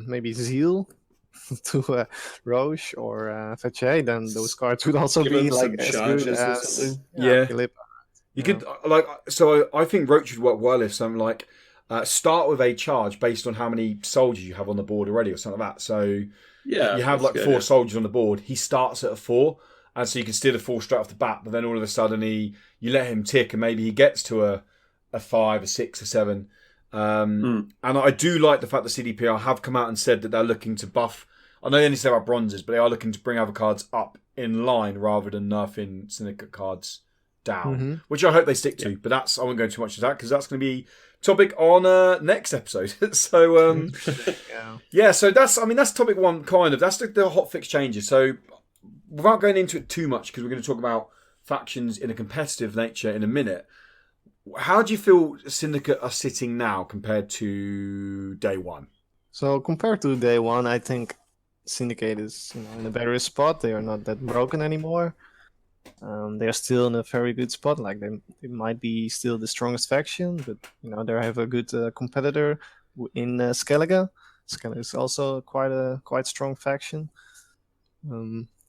maybe Zeal to Roche or Fache, then those cards would also be like as good as Philippa. You could so I think Roach would work well if something like start with a charge based on how many soldiers you have on the board already, or something like that. So you have like 4 soldiers on the board. He starts at a 4. And so you can steal a 4 straight off the bat, but then all of a sudden you let him tick, and maybe he gets to a 5, a 6, a 7. And I do like the fact that CDPR have come out and said that they're looking to buff. I know they only say about bronzes, but they are looking to bring other cards up in line rather than nerfing Syndicate cards down, which I hope they stick to. But I won't go too much into that because that's going to be topic on next episode. So so that's topic 1 kind of. That's the hotfix changes. So without going into it too much, because we're going to talk about factions in a competitive nature in a minute, how do you feel Syndicate are sitting now compared to day 1? So compared to day 1, I think Syndicate is in a better spot. They are not that broken anymore. They are still in a very good spot. Like they might be still the strongest faction, but they have a good competitor in Skellige. Skellige is also quite strong faction.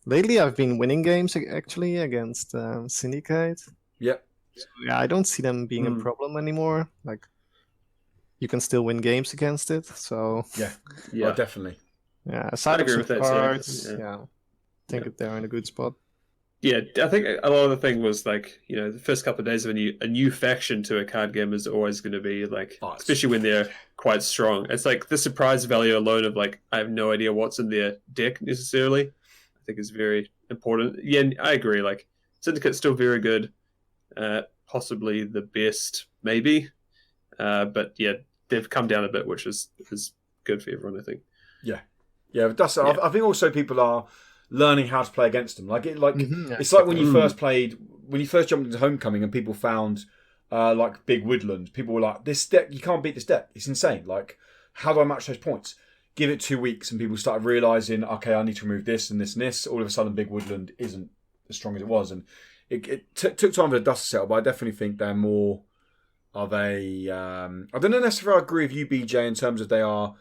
Lately, I've been winning games actually against Syndicate. Yep. So, I don't see them being a problem anymore. Like, you can still win games against it. So oh, definitely. Yeah, aside of some cards, I think they're in a good spot. Yeah, I think a lot of the thing was like the first couple of days of a new faction to a card game is always going to be like, especially when they're quite strong. It's like the surprise value alone of like I have no idea what's in their deck necessarily. I think is very important. Yeah, I agree. Like Syndicate's still very good, possibly the best, maybe. But they've come down a bit, which is good for everyone, I think. Yeah. That's. Yeah. I think also people are learning how to play against them. It's like when you first jumped into Homecoming and people found like Big Woodland. People were like, "This deck, you can't beat this deck. It's insane. Like, how do I match those points?" Give it 2 weeks and people started realising, okay, I need to remove this and this and this. All of a sudden, Big Woodland isn't as strong as it was. And it took time for the dust to settle, but I definitely think they're more of a... I don't know necessarily I agree with you, BJ, in terms of they are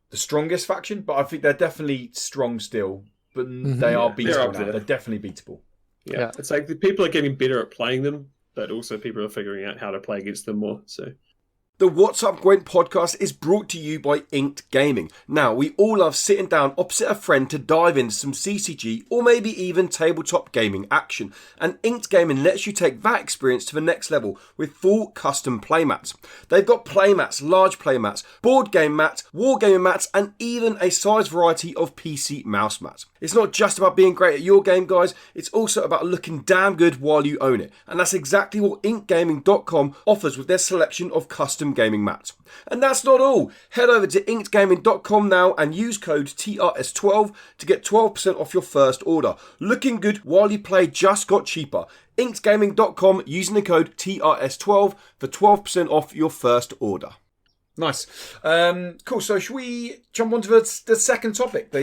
the strongest faction, but I think they're definitely strong still. But they are beatable now. They're definitely beatable. Yeah. It's like the people are getting better at playing them, but also people are figuring out how to play against them more. So The What's Up Gwent podcast is brought to you by Inked Gaming. Now, we all love sitting down opposite a friend to dive into some CCG or maybe even tabletop gaming action. And Inked Gaming lets you take that experience to the next level with full custom playmats. They've got playmats, large playmats, board game mats, wargaming mats, and even a size variety of PC mouse mats. It's not just about being great at your game, guys. It's also about looking damn good while you own it. And that's exactly what inkedgaming.com offers with their selection of custom gaming mats. And that's not all. Head over to inkedgaming.com now and use code TRS12 to get 12% off your first order. Looking good while you play just got cheaper. inkedgaming.com using the code TRS12 for 12% off your first order. Nice. Cool. So should we jump on to the second topic?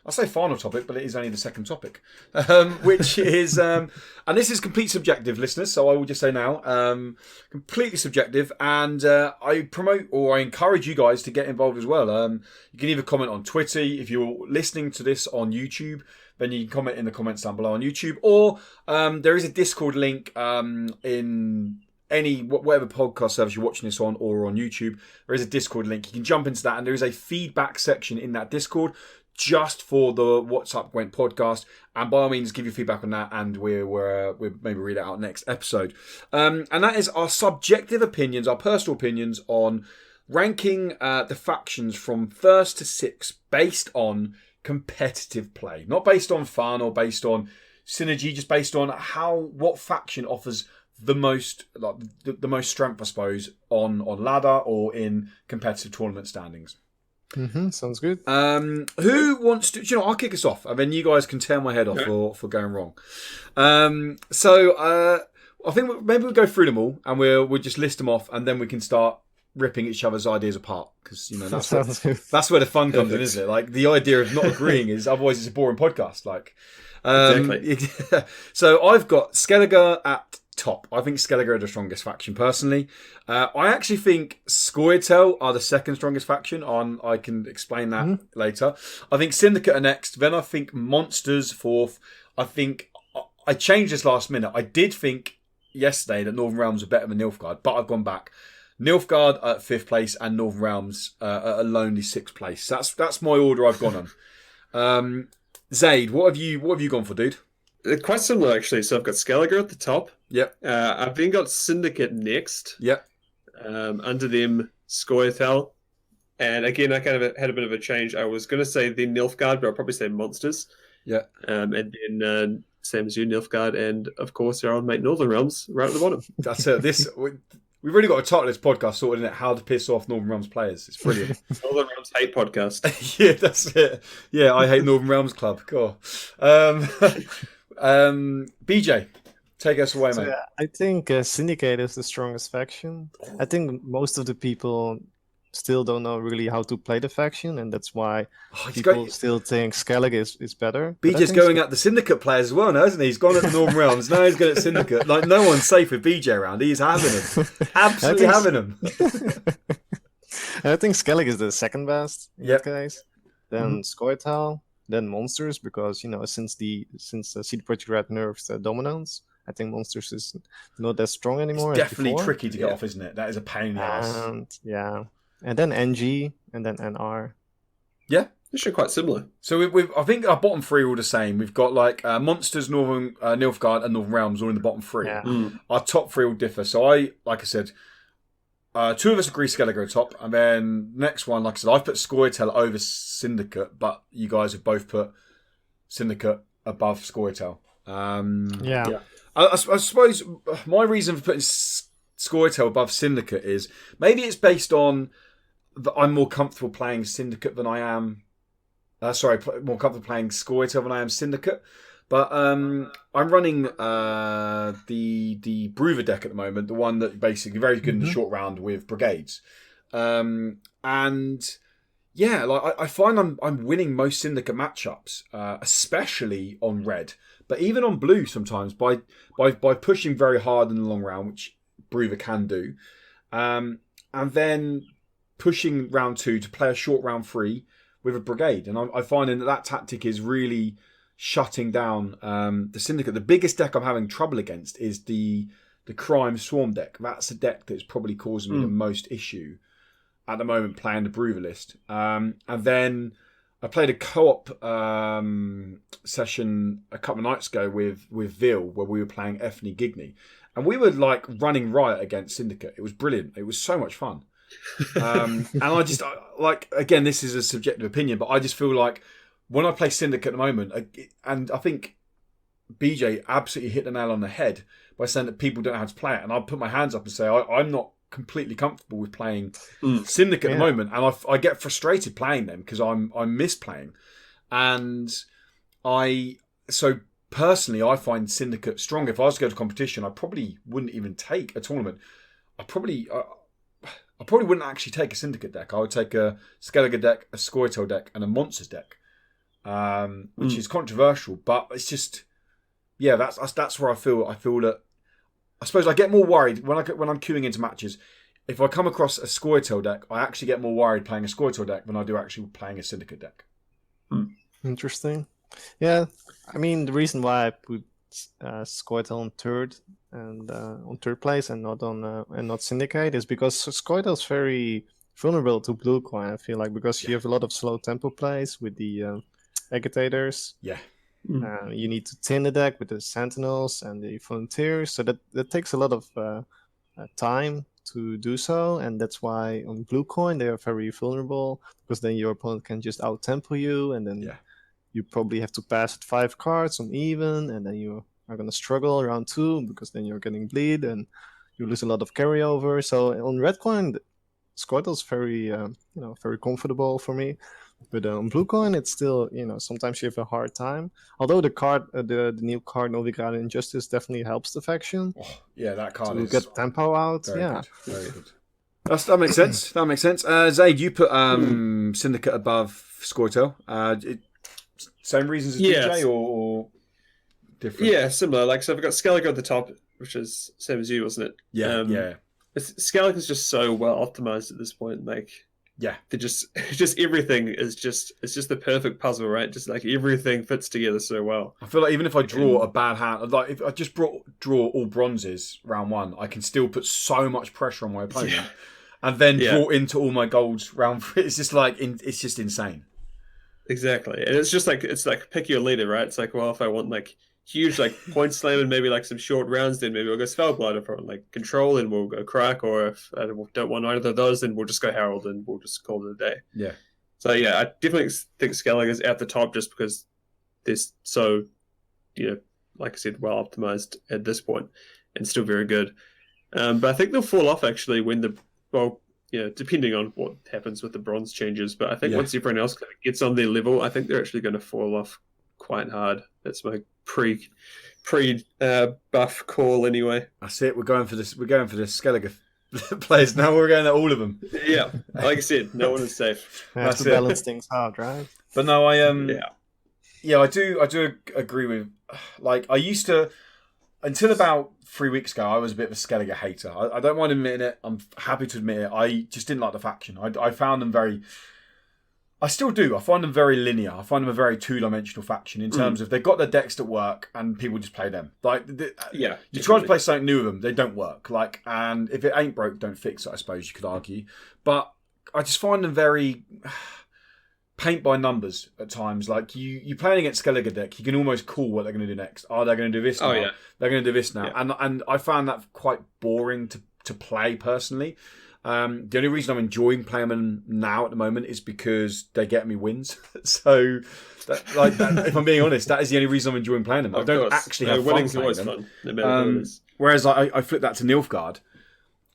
I'll say final topic, but it is only the second topic, which is, and this is complete subjective, listeners. So I will just say now, completely subjective. And I promote or I encourage you guys to get involved as well. You can either comment on Twitter. If you're listening to this on YouTube, then you can comment in the comments down below on YouTube. Or there is a Discord link in whatever podcast service you're watching this on or on YouTube. There is a Discord link. You can jump into that and there is a feedback section in that Discord just for the What's Up Gwent podcast. And by all means, give your feedback on that and we'll maybe read it out next episode. And that is our subjective opinions, our personal opinions on ranking the factions from 1st to 6th based on competitive play. Not based on fun or based on synergy, just based on what faction offers the most strength, I suppose, on ladder or in competitive tournament standings. Sounds good. Who wants to? I'll kick us off, and then you guys can tear my head off for going wrong. So I think maybe we'll go through them all, and we'll just list them off, and then we can start ripping each other's ideas apart because that's where the fun comes in, isn't it? Like the idea of not agreeing is otherwise it's a boring podcast. Like exactly. So I've got Skellige at top. I think Skellige are the strongest faction personally. I actually think Scoia'tael are the second strongest faction. I can explain that later. I think Syndicate are next. Then I think Monsters fourth. I think I changed this last minute. I did think yesterday that Northern Realms are better than Nilfgaard, but I've gone back. Nilfgaard at 5th place and Northern Realms at a lonely 6th place. That's my order I've gone on. Zade, what have you gone for, dude? Quite similar, actually. So I've got Skellige at the top. Yep. I've then got Syndicate next. Yep. Under them, Scoia'tael. And again, I kind of had a bit of a change. I was going to say then Nilfgaard, but I'll probably say Monsters. Yeah. And then same as you, Nilfgaard, and of course our old mate Northern Realms right at the bottom. That's it. We've really got a title of this podcast sorted, isn't it? How to piss off Northern Realms players. It's brilliant. Northern Realms hate podcast. Yeah, that's it. Yeah, I hate Northern Realms Club. Cool. BJ, take us away, mate. Yeah, I think Syndicate is the strongest faction. I think most of the people still don't know really how to play the faction, and that's why people still think Skellige is better. BJ's going at the Syndicate players as well now, isn't he? He's gone at the Northern Realms. Now he's going at Syndicate. Like, no one's safe with BJ around. He's having him. Absolutely having him. I think Skellige is the second best in that case. Then Scoia'tael, then Monsters, because, since the CD Projekt Red nerfed Dominance, I think Monsters is not that strong anymore. It's definitely tricky to get off, isn't it? That is a pain in the ass. And then NG, and then NR. Yeah. They're quite similar. So I think our bottom three are all the same. We've got like Monsters, Northern Nilfgaard, and Northern Realms all in the bottom three. Yeah. Our top three will differ. So like I said, two of us agree Skellige are top, and then next one, like I said, I've put Scoia'tael over Syndicate, but you guys have both put Syndicate above Scoia'tael. I suppose my reason for putting Scoia'tael above Syndicate is maybe it's based on that I'm more comfortable playing Syndicate than I am. More comfortable playing Scoia'tael than I am Syndicate. But I'm running the Brewer deck at the moment, the one that basically very good in the short round with brigades. And yeah, like I find I'm winning most Syndicate matchups, especially on red, but even on blue sometimes by pushing very hard in the long round, which Brewer can do, and then pushing round 2 to play a short round 3 with a brigade. And I find that tactic is really shutting down the Syndicate. The biggest deck I'm having trouble against is the the Crime Swarm deck. That's a deck that's probably causing me the most issue at the moment playing the Brutalist. And then I played a co-op session a couple of nights ago with Vil, where we were playing Ethne Gigny. And we were like running riot against Syndicate. It was brilliant. It was so much fun. And I just, again, this is a subjective opinion, but I just feel like when I play Syndicate at the moment, and I think BJ absolutely hit the nail on the head by saying that people don't know how to play it. And I put my hands up and say, I'm not completely comfortable with playing Syndicate at the moment. And I get frustrated playing them because I miss playing. And so personally, I find Syndicate strong. If I was to go to competition, I probably wouldn't even take a tournament. I probably wouldn't actually take a Syndicate deck. I would take a Skellige deck, a Scoia'tael deck, and a Monsters deck, which is controversial. But it's just, yeah, that's where I feel that. I suppose I get more worried when I'm queuing into matches. If I come across a Scoia'tael deck, I actually get more worried playing a Scoia'tael deck than I do actually playing a Syndicate deck. Interesting. Yeah, I mean the reason why I put Scoia'tael on third and on third place and not Syndicate is because Scoia'tael is very vulnerable to blue coin. I feel like because you have a lot of slow tempo plays with the agitators. Yeah. You need to tin the deck with the sentinels and the volunteers, so that takes a lot of time to do so, and that's why on blue coin they are very vulnerable, because then your opponent can just out tempo you, and then you probably have to pass at 5 cards on even, and then you are going to struggle around 2 because then you're getting bleed and you lose a lot of carryover. So on red coin, Scoia'tael is very very comfortable for me. But on blue coin, it's still, sometimes you have a hard time. Although the new card Novigrad Injustice definitely helps the faction. Oh, yeah, that card to is get tempo out. very Yeah, good. Very good. That makes sense. That makes sense. Zade, you put Syndicate above Scoia'tael. Same reasons as DJ or different? Yeah, similar. Like, so I've got Skellige at the top, which is same as you, wasn't it? Yeah. Skellige is just so well optimized at this point. Like, yeah, they just everything is just the perfect puzzle, right? Just like everything fits together so well. I feel like even if I draw a bad hand, like if I just draw all bronzes round 1, I can still put so much pressure on my opponent, and then draw into all my golds round 3. It's just like it's just insane. Exactly, and it's like pick your leader, right? It's like, well, if I want like huge like point slam and maybe like some short rounds, then maybe we'll go Spellblight. If I want like control, then we'll go Crack. Or if I don't want either of those, then we'll just go Herald and we'll just call it a day. Yeah. So yeah, I definitely think Skellige is at the top just because they're so, like I said, well optimized at this point and still very good. But I think they'll fall off actually when depending on what happens with the bronze changes. But I think once everyone else kind of gets on their level, I think they're actually going to fall off quite hard. That's my pre buff call anyway. That's it. We're going for this Skellige players now. We're going at all of them. Yeah, like I said, no one is safe. Have to balance things out, right? But no, I do agree with. Like, I used to, until about 3 weeks ago, I was a bit of a Skellige hater. I don't mind admitting it. I'm happy to admit it. I just didn't like the faction. I found them very. I still do. I find them very linear. I find them a very two-dimensional faction in terms of they've got their decks that work and people just play them. Like, you try to play something new with them, they don't work. Like, and if it ain't broke, don't fix it, I suppose you could argue. But I just find them very paint by numbers at times. Like, you playing against Skellige deck, you can almost call what they're going to do next. Oh, they're going to do this now. Oh, yeah. They're going to do this now. Yeah. And I found that quite boring to play personally. The only reason I'm enjoying playing them now at the moment is because they get me wins. So, if I'm being honest, that is the only reason I'm enjoying playing them. I don't actually have fun playing them. Fun, no matter who it is. Whereas I flip that to Nilfgaard.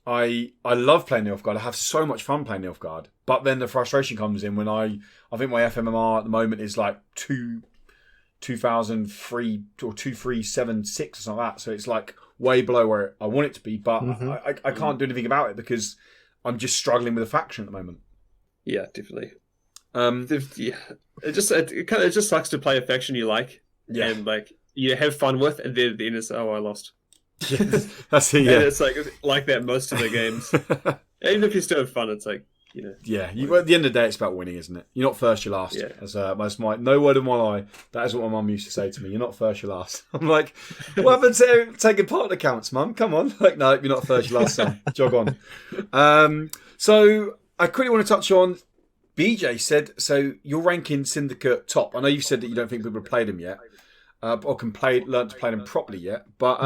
I love playing Nilfgaard. I have so much fun playing Nilfgaard. But then the frustration comes in when I think my FMMR at the moment is like 2003 or 2376 or something like that. So it's like way below where I want it to be. But I can't do anything about it because I'm just struggling with the faction at the moment. Yeah, definitely. It just sucks to play a faction you like, and like you have fun with, and then at the end it's I lost. Yeah, that's it. Yeah, and it's like that most of the games. Even if you still have fun, it's like Yeah, at the end of the day, it's about winning, isn't it? You're not first, you're last. Yeah. That's my no word of my lie. That is what my mum used to say to me. You're not first, you're last. I'm like, what happened to taking partner counts, mum? Come on. Like, no, you're not first, you're last, son. Jog on. So I quickly want to touch on. BJ said, so you're ranking Syndicate top. I know you said that you don't think people have played him yet, or learn to play them properly yet. But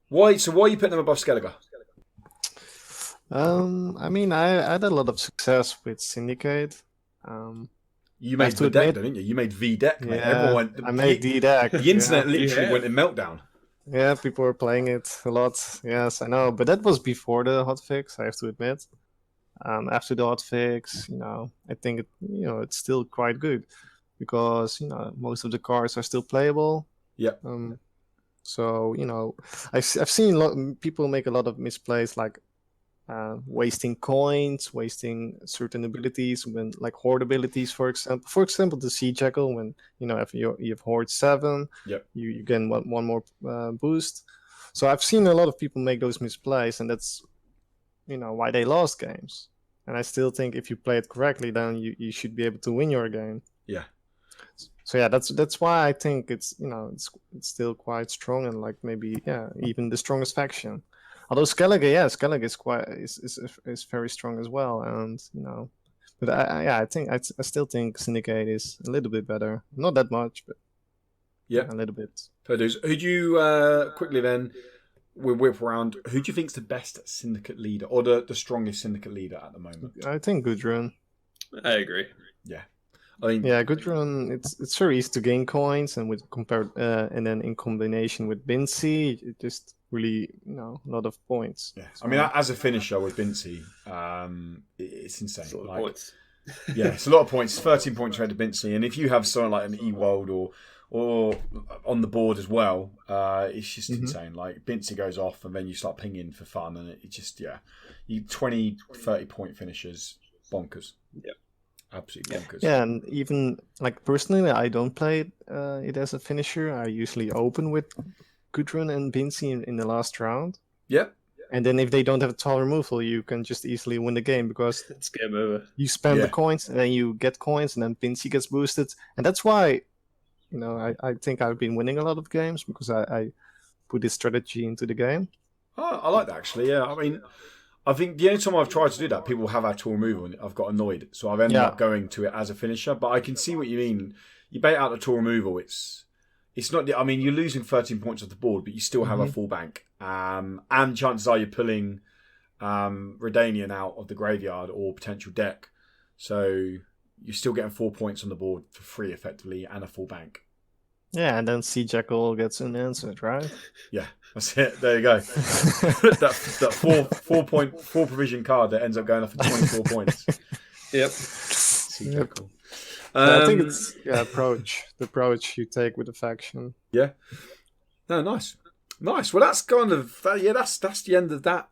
why? So why are you putting them above Skellige? I mean, I had a lot of success with Syndicate. You made the deck, didn't you? You made V deck, mate. Yeah, I made the deck. The internet literally went in meltdown. Yeah, people were playing it a lot. Yes, I know. But that was before the hotfix, I have to admit. After the hotfix, I think it's still quite good because most of the cards are still playable. Yeah. So I've seen people make a lot of misplays, like wasting coins, wasting certain abilities, when like horde abilities, for example. For example, the Sea Jackal, when if you have horde 7, yep, you get one more boost. So I've seen a lot of people make those misplays, and that's why they lost games. And I still think if you play it correctly, then you should be able to win your game. Yeah. So yeah, that's why I think it's it's still quite strong, and like maybe even the strongest faction. Although Skellige is very strong as well, and but I still think Syndicate is a little bit better. Not that much, but a little bit. Who do you quickly then? We'll whip around. Who do you think's the best Syndicate leader, or the strongest Syndicate leader at the moment? I think Gudrun. I agree. Yeah, Gudrun. It's very easy to gain coins, and and then in combination with Bincy, it just really a lot of points. Yeah, so, I mean, as a finisher with Bincy, it's insane. It's a lot of points. Yeah, it's a lot of points. 13 points red to Bincy, and if you have someone like an E-World or on the board as well, it's just insane. Like, Bincy goes off and then you start pinging for fun, and it just, you 20, 30 point finishers, bonkers. Yeah. Absolutely bonkers. Yeah, and even, like, personally, I don't play it as a finisher. I usually open with Gudrun and Bincy in the last round. Yep. And then if they don't have a tall removal, you can just easily win the game because it's game over. You spend the coins, and then you get coins, and then Bincy gets boosted. And that's why, I think I've been winning a lot of games because I put this strategy into the game. Oh, I like that, actually, yeah. I mean, I think the only time I've tried to do that, people have had tall removal and I've got annoyed. So I've ended up going to it as a finisher. But I can see what you mean. You bait out the tall removal, it's not... I mean, you're losing 13 points off the board, but you still have a full bank. And chances are you're pulling Redanian out of the graveyard or potential deck. So you're still getting 4 points on the board for free, effectively, and a full bank. Yeah, and then Sea Jackal gets unanswered, right? Yeah, that's it. There you go. that 4 provision card that ends up going off for 24 points. Yep. Sea Jackal. I think it's the approach you take with the faction. Yeah. No, nice. Well, that's kind of that's the end of that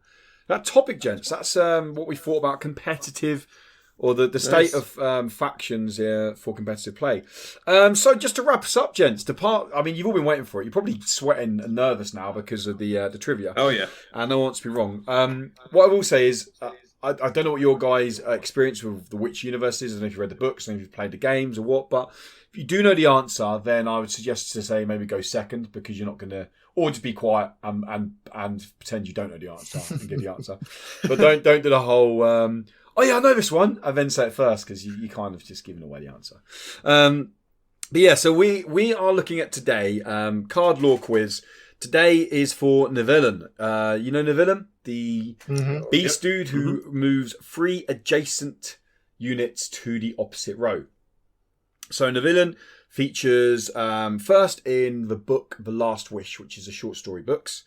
topic, gents. That's what we thought about competitive, or the state of factions for competitive play. So just to wrap us up, gents, I mean, you've all been waiting for it. You're probably sweating and nervous now because of the trivia. Oh yeah. And I don't want to be wrong. What I will say is, I don't know what your guys' experience with the Witch universe is. I don't know if you read the books, I don't know if you've played the games or what, but if you do know the answer, then I would suggest to say maybe go second, because you're not going to, or just be quiet and pretend you don't know the answer and give the answer. But don't do the whole, oh yeah, I know this one, and then say it first, because you kind of just giving away the answer. But yeah, so we are looking at today, card lore quiz. Today is for Nivellen. You know Nivellen? The beast dude who moves 3 adjacent units to the opposite row. So Nivellen features first in the book The Last Wish, which is a short story books.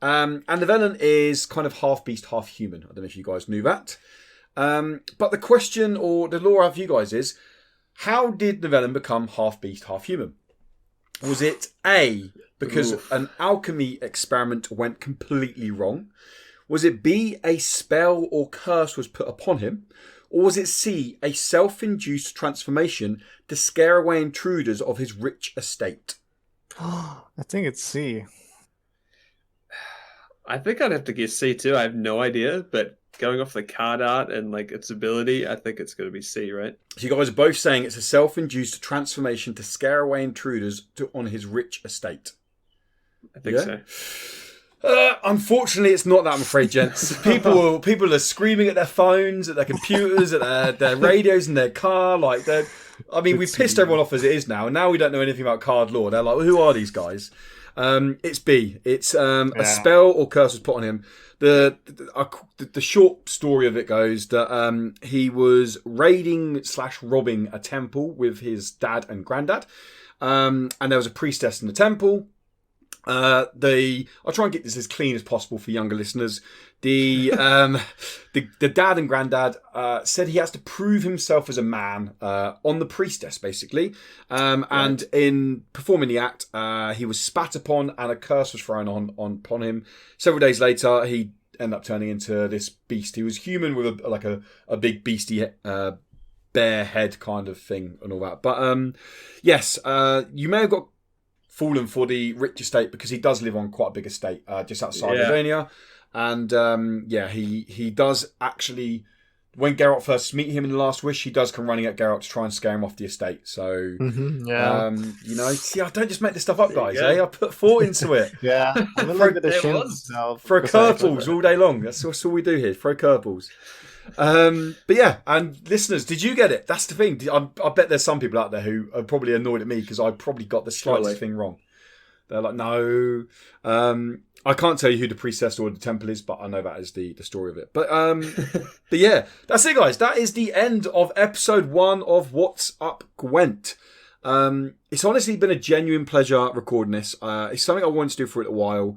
And Nivellen is kind of half beast, half human. I don't know if you guys knew that. But the question, or the lore of you guys, is how did Nivellen become half beast, half human? Was it A, because an alchemy experiment went completely wrong? Was it B, a spell or curse was put upon him? Or was it C, a self-induced transformation to scare away intruders of his rich estate? I think it's C. I think I'd have to guess C too. I have no idea, but going off the card art and like its ability, I think it's going to be C, right? So you guys are both saying it's a self-induced transformation to scare away intruders on his rich estate. I think so. Unfortunately, it's not that, I'm afraid, gents. People are screaming at their phones, at their computers, at their radios in their car. Like, we've pissed everyone off as it is now, and now we don't know anything about card lore. They're like, well, who are these guys? It's B. It's a spell or curse was put on him. The short story of it goes that he was raiding / robbing a temple with his dad and granddad, and there was a priestess in the temple. I'll try and get this as clean as possible for younger listeners. The dad and granddad said he has to prove himself as a man on the priestess, basically. And in performing the act, he was spat upon and a curse was thrown upon him. Several days later, he ended up turning into this beast. He was human with a big beastie bear head kind of thing and all that. But yes, you may have got fallen for the rich estate because he does live on quite a big estate just outside Livonia. And he does actually, when Geralt first meet him in The Last Wish, he does come running at Geralt to try and scare him off the estate. So, see, I don't just make this stuff up, guys. I put thought into it. Yeah, I'm a little bit ashamed of myself. Throw curveballs all day long. That's all we do here. Throw curveballs. But yeah, and listeners, did you get it? That's the thing. I bet there's some people out there who are probably annoyed at me because I probably got the slightest thing wrong. They're like, no. I can't tell you who the priestess or the temple is, but I know that is the story of it. But yeah, that's it, guys. That is the end of episode 1 of What's Up Gwent. It's honestly been a genuine pleasure recording this. It's something I wanted to do for a little while.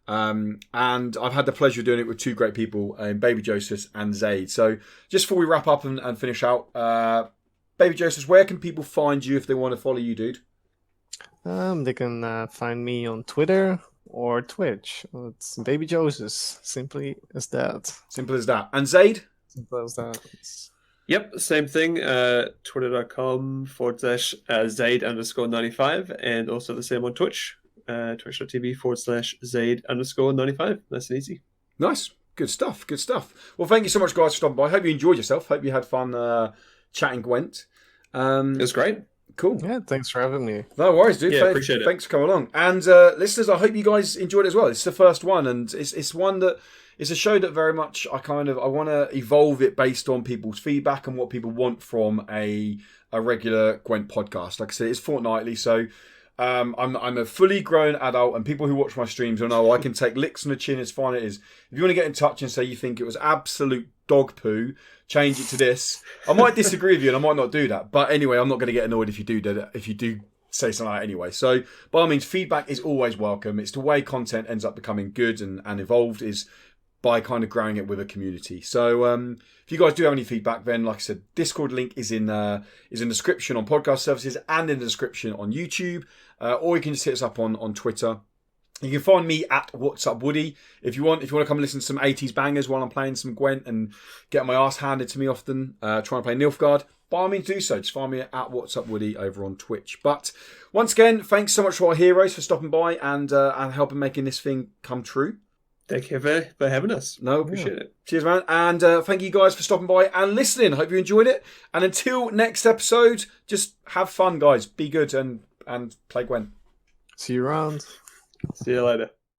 And I've had the pleasure of doing it with two great people, Babyjosus and Zade. So just before we wrap up and finish out, Babyjosus, where can people find you if they want to follow you, dude? They can find me on Twitter or Twitch. It's Babyjosus. Simply as that. Simple as that. And Zade? Simple as that. Yep, same thing. Twitter.com/Zade_95 and also the same on Twitch. Twitch.tv/Zade_95. Nice and easy. Nice. Good stuff. Good stuff. Well, thank you so much, guys, for stopping by. I hope you enjoyed yourself. Hope you had fun chatting Gwent. It was great. Cool. Yeah, thanks for having me. No worries, dude. Yeah, appreciate it. Thanks for coming along. And listeners, I hope you guys enjoyed it as well. It's the first one, and it's one that it's a show that very much I want to evolve it based on people's feedback and what people want from a regular Gwent podcast. Like I said, it's fortnightly, so I'm a fully grown adult, and people who watch my streams will know I can take licks on the chin as fine as it is. If you want to get in touch and say you think it was absolute dog poo, change it to this. I might disagree with you and I might not do that. But anyway, I'm not going to get annoyed if you do say something like that anyway. So by all means, feedback is always welcome. It's the way content ends up becoming good and evolved is by kind of growing it with a community. So if you guys do have any feedback, then like I said, Discord link is in the description on podcast services and in the description on YouTube. Or you can just hit us up on Twitter. You can find me at What's Up Woody if you want. If you want to come and listen to some 80s bangers while I'm playing some Gwent and get my ass handed to me often, trying to play Nilfgaard, by all means do so. Just find me at What's Up Woody over on Twitch. But once again, thanks so much to our heroes for stopping by and helping making this thing come true. Thank you for having us. No, appreciate it. Cheers, man. And thank you guys for stopping by and listening. Hope you enjoyed it. And until next episode, just have fun, guys. Be good and play Gwent. See you around. See you later.